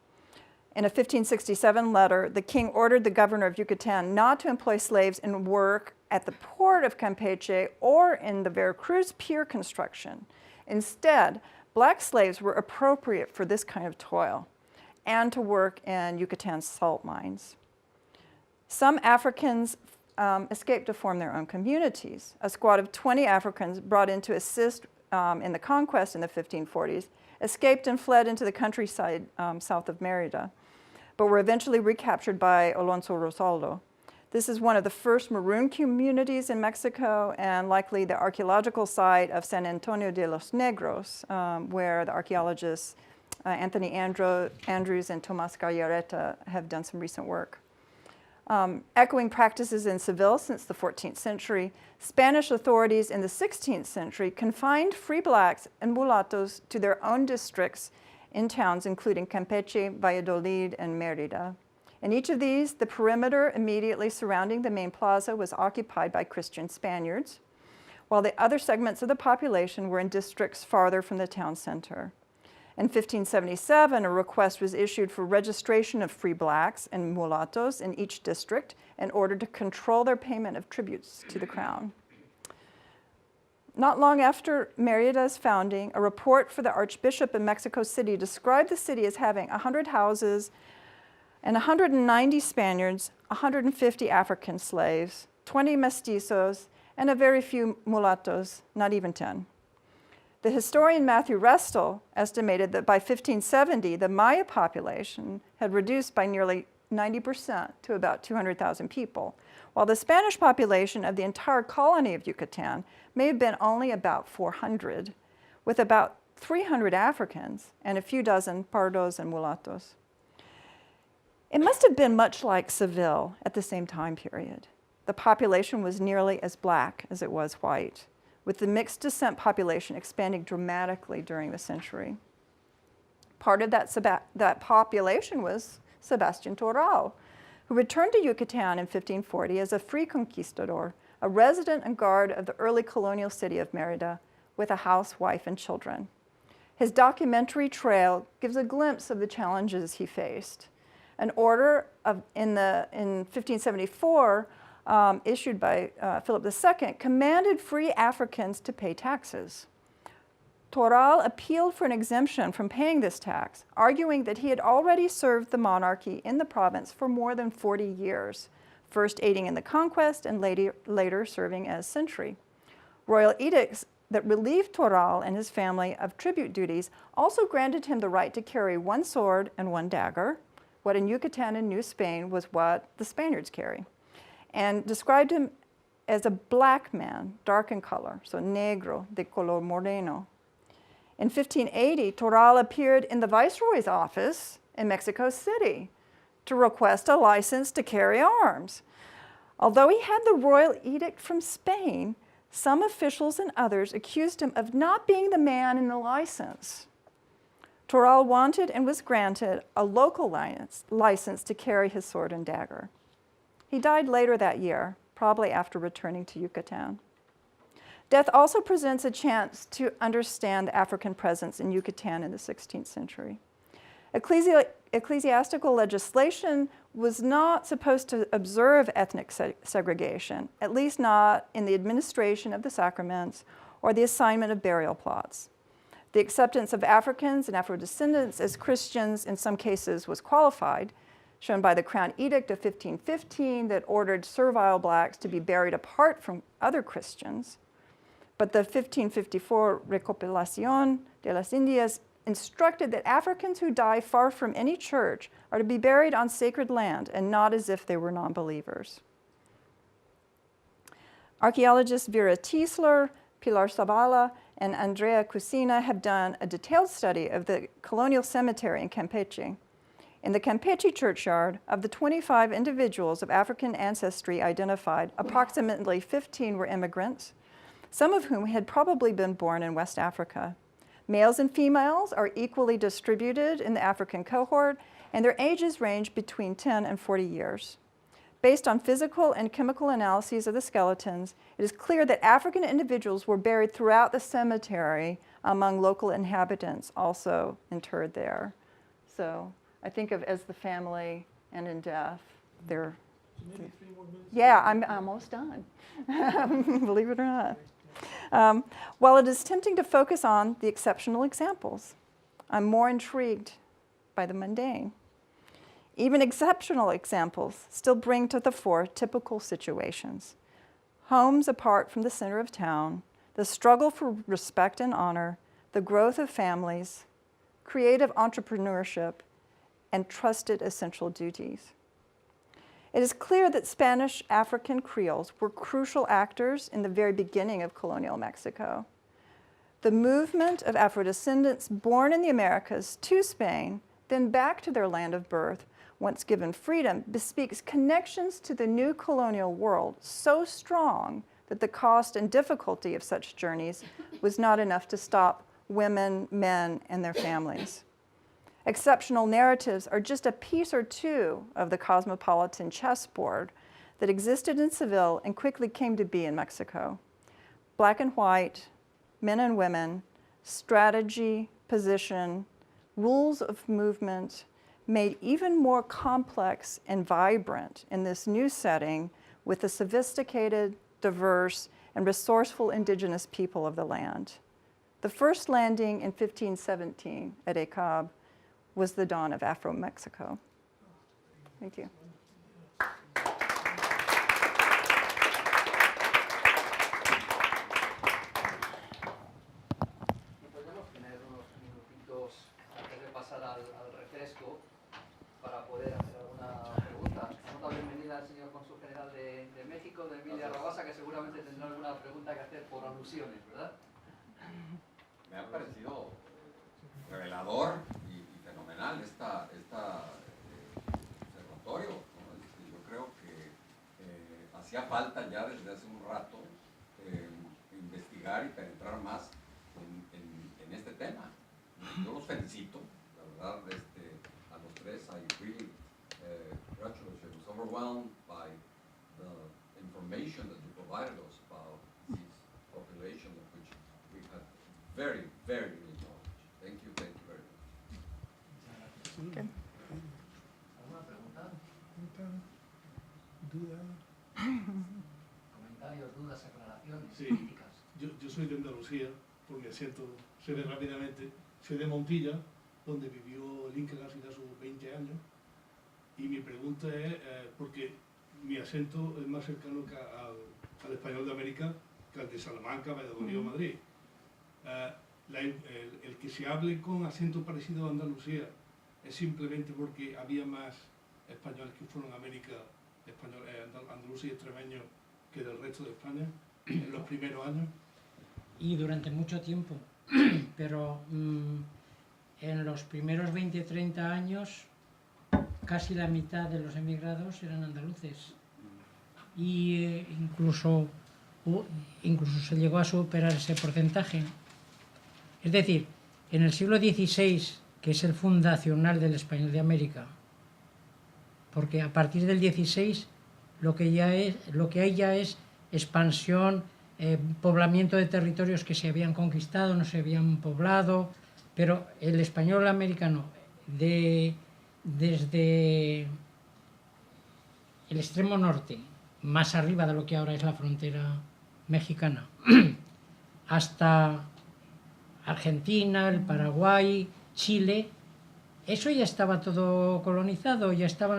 In a 1567 letter, the king ordered the governor of Yucatan not to employ slaves in work at the port of Campeche or in the Veracruz pier construction. Instead, black slaves were appropriate for this kind of toil and to work in Yucatan's salt mines. Some Africans escaped to form their own communities. A squad of 20 Africans brought in to assist in the conquest in the 1540s escaped and fled into the countryside south of Mérida, but were eventually recaptured by Alonso Rosaldo. This is one of the first maroon communities in Mexico and likely the archaeological site of San Antonio de los Negros, where the archaeologists Anthony Andrews and Tomas Gallareta have done some recent work. Echoing practices in Seville since the 14th century, Spanish authorities in the 16th century confined free blacks and mulattoes to their own districts in towns including Campeche, Valladolid, and Mérida. In each of these, the perimeter immediately surrounding the main plaza was occupied by Christian Spaniards, while the other segments of the population were in districts farther from the town center. In 1577, a request was issued for registration of free blacks and mulattoes in each district in order to control their payment of tributes to the crown. Not long after Mérida's founding, a report for the Archbishop in Mexico City described the city as having 100 houses and 190 Spaniards, 150 African slaves, 20 mestizos, and a very few mulattoes, not even 10. The historian Matthew Restle estimated that by 1570, the Maya population had reduced by nearly 90% to about 200,000 people, while the Spanish population of the entire colony of Yucatan may have been only about 400, with about 300 Africans and a few dozen pardos and mulattos. It must have been much like Seville at the same time period. The population was nearly as black as it was white, with the mixed descent population expanding dramatically during the century. Part of that population was Sebastián Toral, who returned to Yucatan in 1540 as a free conquistador, a resident and guard of the early colonial city of Mérida, with a house, wife, and children. His documentary trail gives a glimpse of the challenges he faced. An order in 1574, issued by Philip II, commanded free Africans to pay taxes. Toral appealed for an exemption from paying this tax, arguing that he had already served the monarchy in the province for more than 40 years, first aiding in the conquest and later serving as sentry. Royal edicts that relieved Toral and his family of tribute duties also granted him the right to carry one sword and one dagger, what in Yucatan and New Spain was what the Spaniards carry, and described him as a black man, dark in color, so negro, de color moreno. In 1580, Toral appeared in the Viceroy's office in Mexico City to request a license to carry arms. Although he had the royal edict from Spain, some officials and others accused him of not being the man in the license. Toral wanted and was granted a local license to carry his sword and dagger. He died later that year, probably after returning to Yucatan. Death also presents a chance to understand the African presence in Yucatan in the 16th century. Ecclesiastical legislation was not supposed to observe ethnic segregation, at least not in the administration of the sacraments or the assignment of burial plots. The acceptance of Africans and Afro-descendants as Christians in some cases was qualified, shown by the Crown Edict of 1515 that ordered servile blacks to be buried apart from other Christians. But the 1554 Recopilación de las Indias instructed that Africans who die far from any church are to be buried on sacred land and not as if they were non-believers. Archaeologists Vera Tiesler, Pilar Zavala, and Andrea Cusina have done a detailed study of the colonial cemetery in Campeche. In the Campeche churchyard, of the 25 individuals of African ancestry identified, approximately 15 were immigrants, some of whom had probably been born in West Africa. Males and females are equally distributed in the African cohort, and their ages range between 10 and 40 years. Based on physical and chemical analyses of the skeletons, it is clear that African individuals were buried throughout the cemetery among local inhabitants also interred there. So I think of as the family and in death, they're... Maybe 3 more minutes. Yeah, I'm almost done, believe it or not. While it is tempting to focus on the exceptional examples, I'm more intrigued by the mundane. Even exceptional examples still bring to the fore typical situations. Homes apart from the center of town, the struggle for respect and honor, the growth of families, creative entrepreneurship, and trusted essential duties. It is clear that Spanish African Creoles were crucial actors in the very beginning of colonial Mexico. The movement of Afro-descendants born in the Americas to Spain, then back to their land of birth, once given freedom, bespeaks connections to the new colonial world so strong that the cost and difficulty of such journeys was not enough to stop women, men, and their families. Exceptional narratives are just a piece or two of the cosmopolitan chessboard that existed in Seville and quickly came to be in Mexico. Black and white, men and women, strategy, position, rules of movement, made even more complex and vibrant in this new setting with the sophisticated, diverse, and resourceful indigenous people of the land. The first landing in 1517 at Ecab was the dawn of Afro-Mexico. Thank you. pregunta que hacer por alusiones, ¿verdad? Me ha parecido revelador y fenomenal observatorio, ¿no? Yo creo que hacía falta ya desde hace un rato investigar y penetrar más en este tema. Yo los felicito, la verdad, a los tres. I really congratulate you. I was overwhelmed by the information that you provided us about this population, of which we had very, very little knowledge. Thank you very much. Good. ¿Alguna pregunta? Duda. Comentarios, dudas, aclaraciones, Sí. críticas. Yo soy de Andalucía, por mi acento se ve rápidamente. Soy de Montilla, donde vivió el Inca casi a sus 20 años. Y mi pregunta es, porque mi acento es más cercano al español de América que al de Salamanca, Valladolid o Madrid. El que se hable con acento parecido a Andalucía es simplemente porque había más españoles que fueron a América, andaluces y extremeños, que del resto de España en los primeros años. Y durante mucho tiempo, pero en los primeros 20-30 años casi la mitad de los emigrados eran andaluces y incluso se llegó a superar ese porcentaje. Es decir, en el siglo XVI, que es el fundacional del español de América, porque a partir del XVI lo que hay ya es expansión, poblamiento de territorios que se habían conquistado, no se habían poblado, pero el español americano desde el extremo norte, más arriba de lo que ahora es la frontera mexicana, hasta Argentina, el Paraguay, Chile, eso ya estaba todo colonizado, ya estaban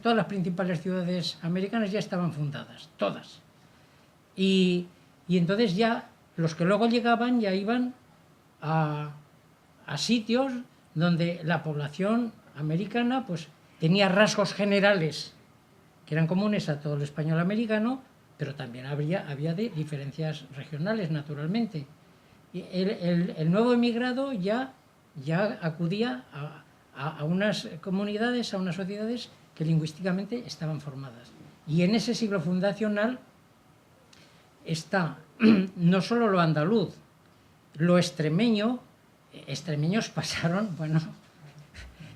todas las principales ciudades americanas ya estaban fundadas, todas. Y entonces ya los que luego llegaban ya iban a sitios donde la población americana pues tenía rasgos generales que eran comunes a todo el español americano, pero también había diferencias regionales, naturalmente. Y el nuevo emigrado ya acudía a unas comunidades, a unas sociedades que lingüísticamente estaban formadas. Y en ese siglo fundacional está no solo lo andaluz, lo extremeños pasaron, bueno,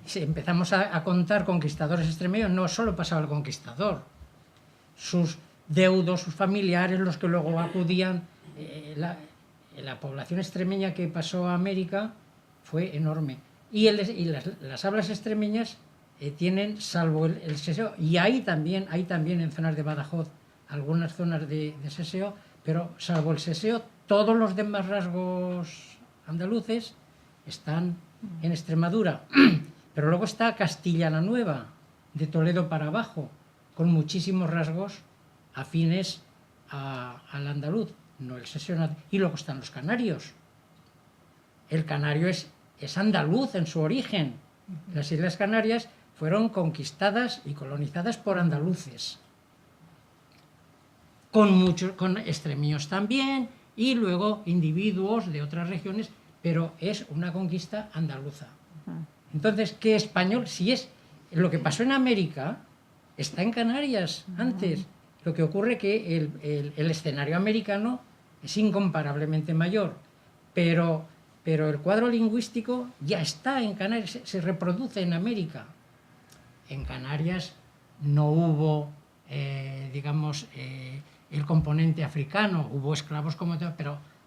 si empezamos a contar conquistadores extremeños, no solo pasaba el conquistador, sus deudos, sus familiares, los que luego acudían, la población extremeña que pasó a América fue enorme. Y las hablas extremeñas tienen, salvo el seseo, y hay también en zonas de Badajoz algunas zonas de seseo, pero salvo el seseo, todos los demás rasgos andaluces están en Extremadura. Pero luego está Castilla la Nueva, de Toledo para abajo, con muchísimos rasgos afines al andaluz, no el seseo. Y luego están los canarios. El canario es andaluz en su origen. Las Islas Canarias fueron conquistadas y colonizadas por andaluces, con extremeños también, y luego individuos de otras regiones, pero es una conquista andaluza. Entonces, ¿qué español? Si es lo que pasó en América, está en Canarias antes. Lo que ocurre es que el escenario americano es incomparablemente mayor, pero el cuadro lingüístico ya está en Canarias, se reproduce en América. En Canarias no hubo, digamos, el componente africano, hubo esclavos como tal,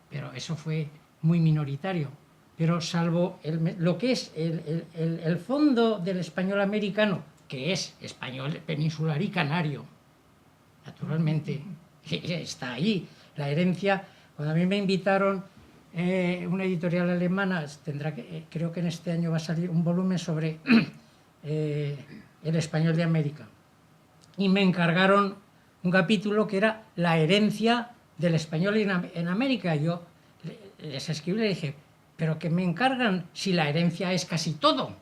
pero eso fue muy minoritario. Pero salvo lo que es el fondo del español americano, que es español peninsular y canario, naturalmente, está ahí. La herencia, cuando a mí me invitaron una editorial alemana, creo que en este año va a salir un volumen sobre el español de América, y me encargaron un capítulo que era la herencia del español en América. Yo les escribí y le dije, pero que me encargan si la herencia es casi todo.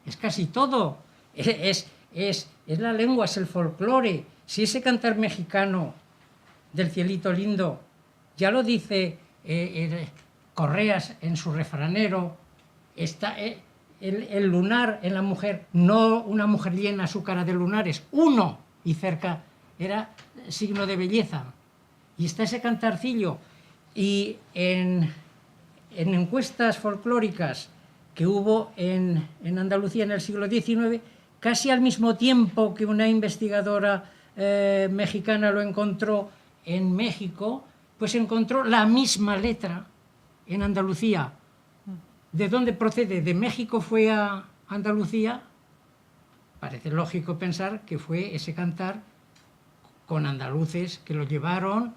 Es casi todo. Es la lengua, es el folclore. Si ese cantar mexicano del cielito lindo, ya lo dice Correas en su refranero, está el lunar en la mujer, no una mujer llena su cara de lunares, uno y cerca, era signo de belleza. Y está ese cantarcillo. Y en encuestas folclóricas que hubo en Andalucía en el siglo XIX, casi al mismo tiempo que una investigadora mexicana lo encontró en México, pues encontró la misma letra en Andalucía. ¿De dónde procede? ¿De México fue a Andalucía? Parece lógico pensar que fue ese cantar con andaluces que lo llevaron,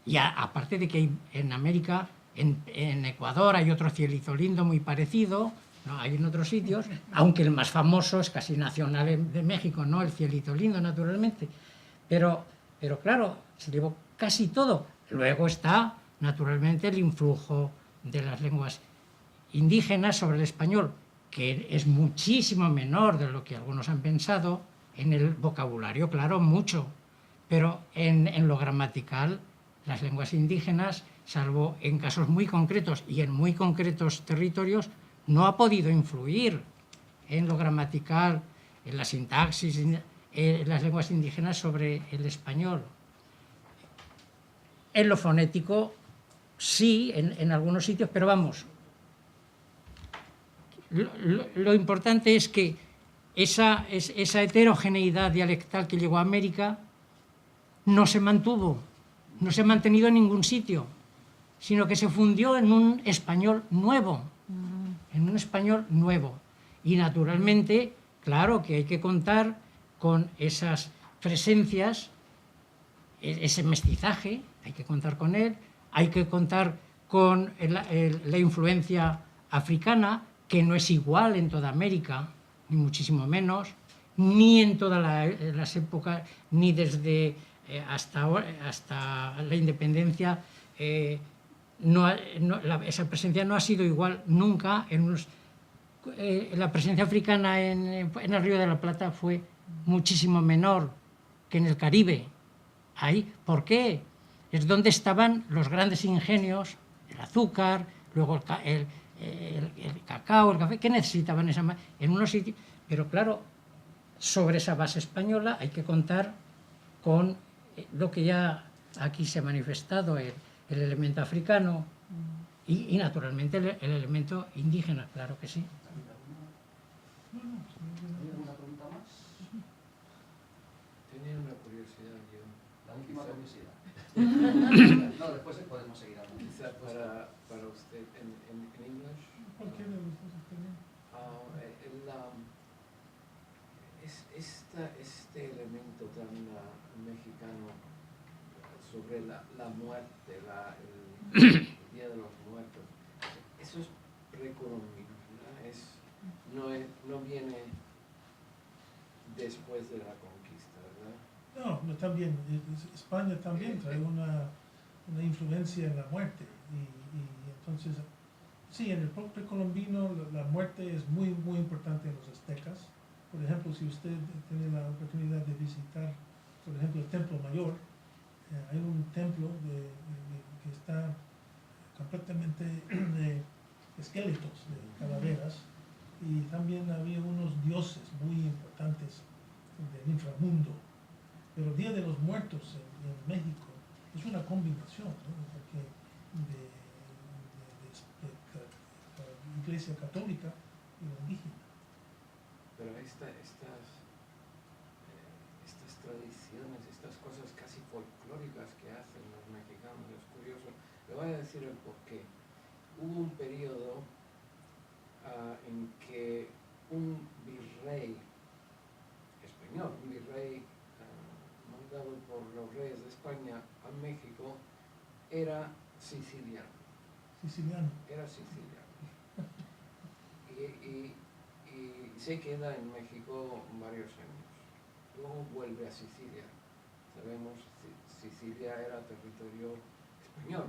y aparte de que en América, en Ecuador hay otro cielito lindo muy parecido, ¿no? Hay en otros sitios, aunque el más famoso es casi nacional de México, ¿no? El cielito lindo, naturalmente. Pero claro, se llevó casi todo. Luego está, naturalmente, el influjo de las lenguas indígenas sobre el español, que es muchísimo menor de lo que algunos han pensado. En el vocabulario, claro, mucho, pero en lo gramatical, las lenguas indígenas, salvo en casos muy concretos y en muy concretos territorios, no ha podido influir en lo gramatical, en la sintaxis, en las lenguas indígenas sobre el español. En lo fonético, sí, en algunos sitios, pero vamos, lo importante es que esa heterogeneidad dialectal que llegó a América no se mantuvo, no se ha mantenido en ningún sitio, sino que se fundió en un español nuevo, Y naturalmente, claro que hay que contar con esas presencias, ese mestizaje, hay que contar con él, hay que contar con la influencia africana, que no es igual en toda América, ni muchísimo menos, ni en todas las épocas, ni desde hasta la independencia. Esa presencia no ha sido igual nunca. La presencia africana en el Río de la Plata fue muchísimo menor que en el Caribe. Ahí, ¿por qué? Es donde estaban los grandes ingenios, el azúcar, luego el cacao, el café, que necesitaban en unos sitios. Pero claro, sobre esa base española hay que contar con lo que ya aquí se ha manifestado, el elemento africano y naturalmente el elemento indígena, claro que sí. ¿Hay alguna pregunta más? Tenía una curiosidad yo. La última curiosidad. No, después podemos seguir hablando. Quizá para usted en English. Cualquiera de los dos está bien. Este elemento tan mexicano sobre la muerte, el Día de los Muertos, eso es precolombino, ¿verdad? No viene después de la conquista, ¿verdad? No, también, España también trae una influencia en la muerte y entonces, sí, en el precolombino la muerte es muy, muy importante en los aztecas. Por ejemplo, si usted tiene la oportunidad de visitar, por ejemplo, el Templo Mayor, hay un templo que está completamente de esqueletos, de calaveras, y también había unos dioses muy importantes del inframundo. Pero el Día de los Muertos en México es una combinación, ¿no? Porque de Iglesia Católica y la indígena. Pero estas tradiciones, estas cosas casi folclóricas que hacen los mexicanos, es curioso. Le voy a decir el porqué. Hubo un periodo en que un virrey español, un virrey mandado por los reyes de España a México, era siciliano. Era siciliano. Y se queda en México varios años. Luego vuelve a Sicilia. Sabemos que Sicilia era territorio español.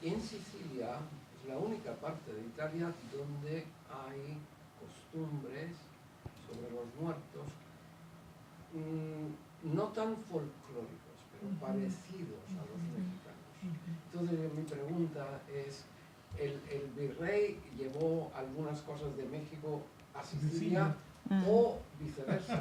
Y en Sicilia es la única parte de Italia donde hay costumbres sobre los muertos, no tan folclóricos, pero parecidos a los mexicanos. Entonces mi pregunta es, ¿el virrey llevó algunas cosas de México a Sicilia o viceversa?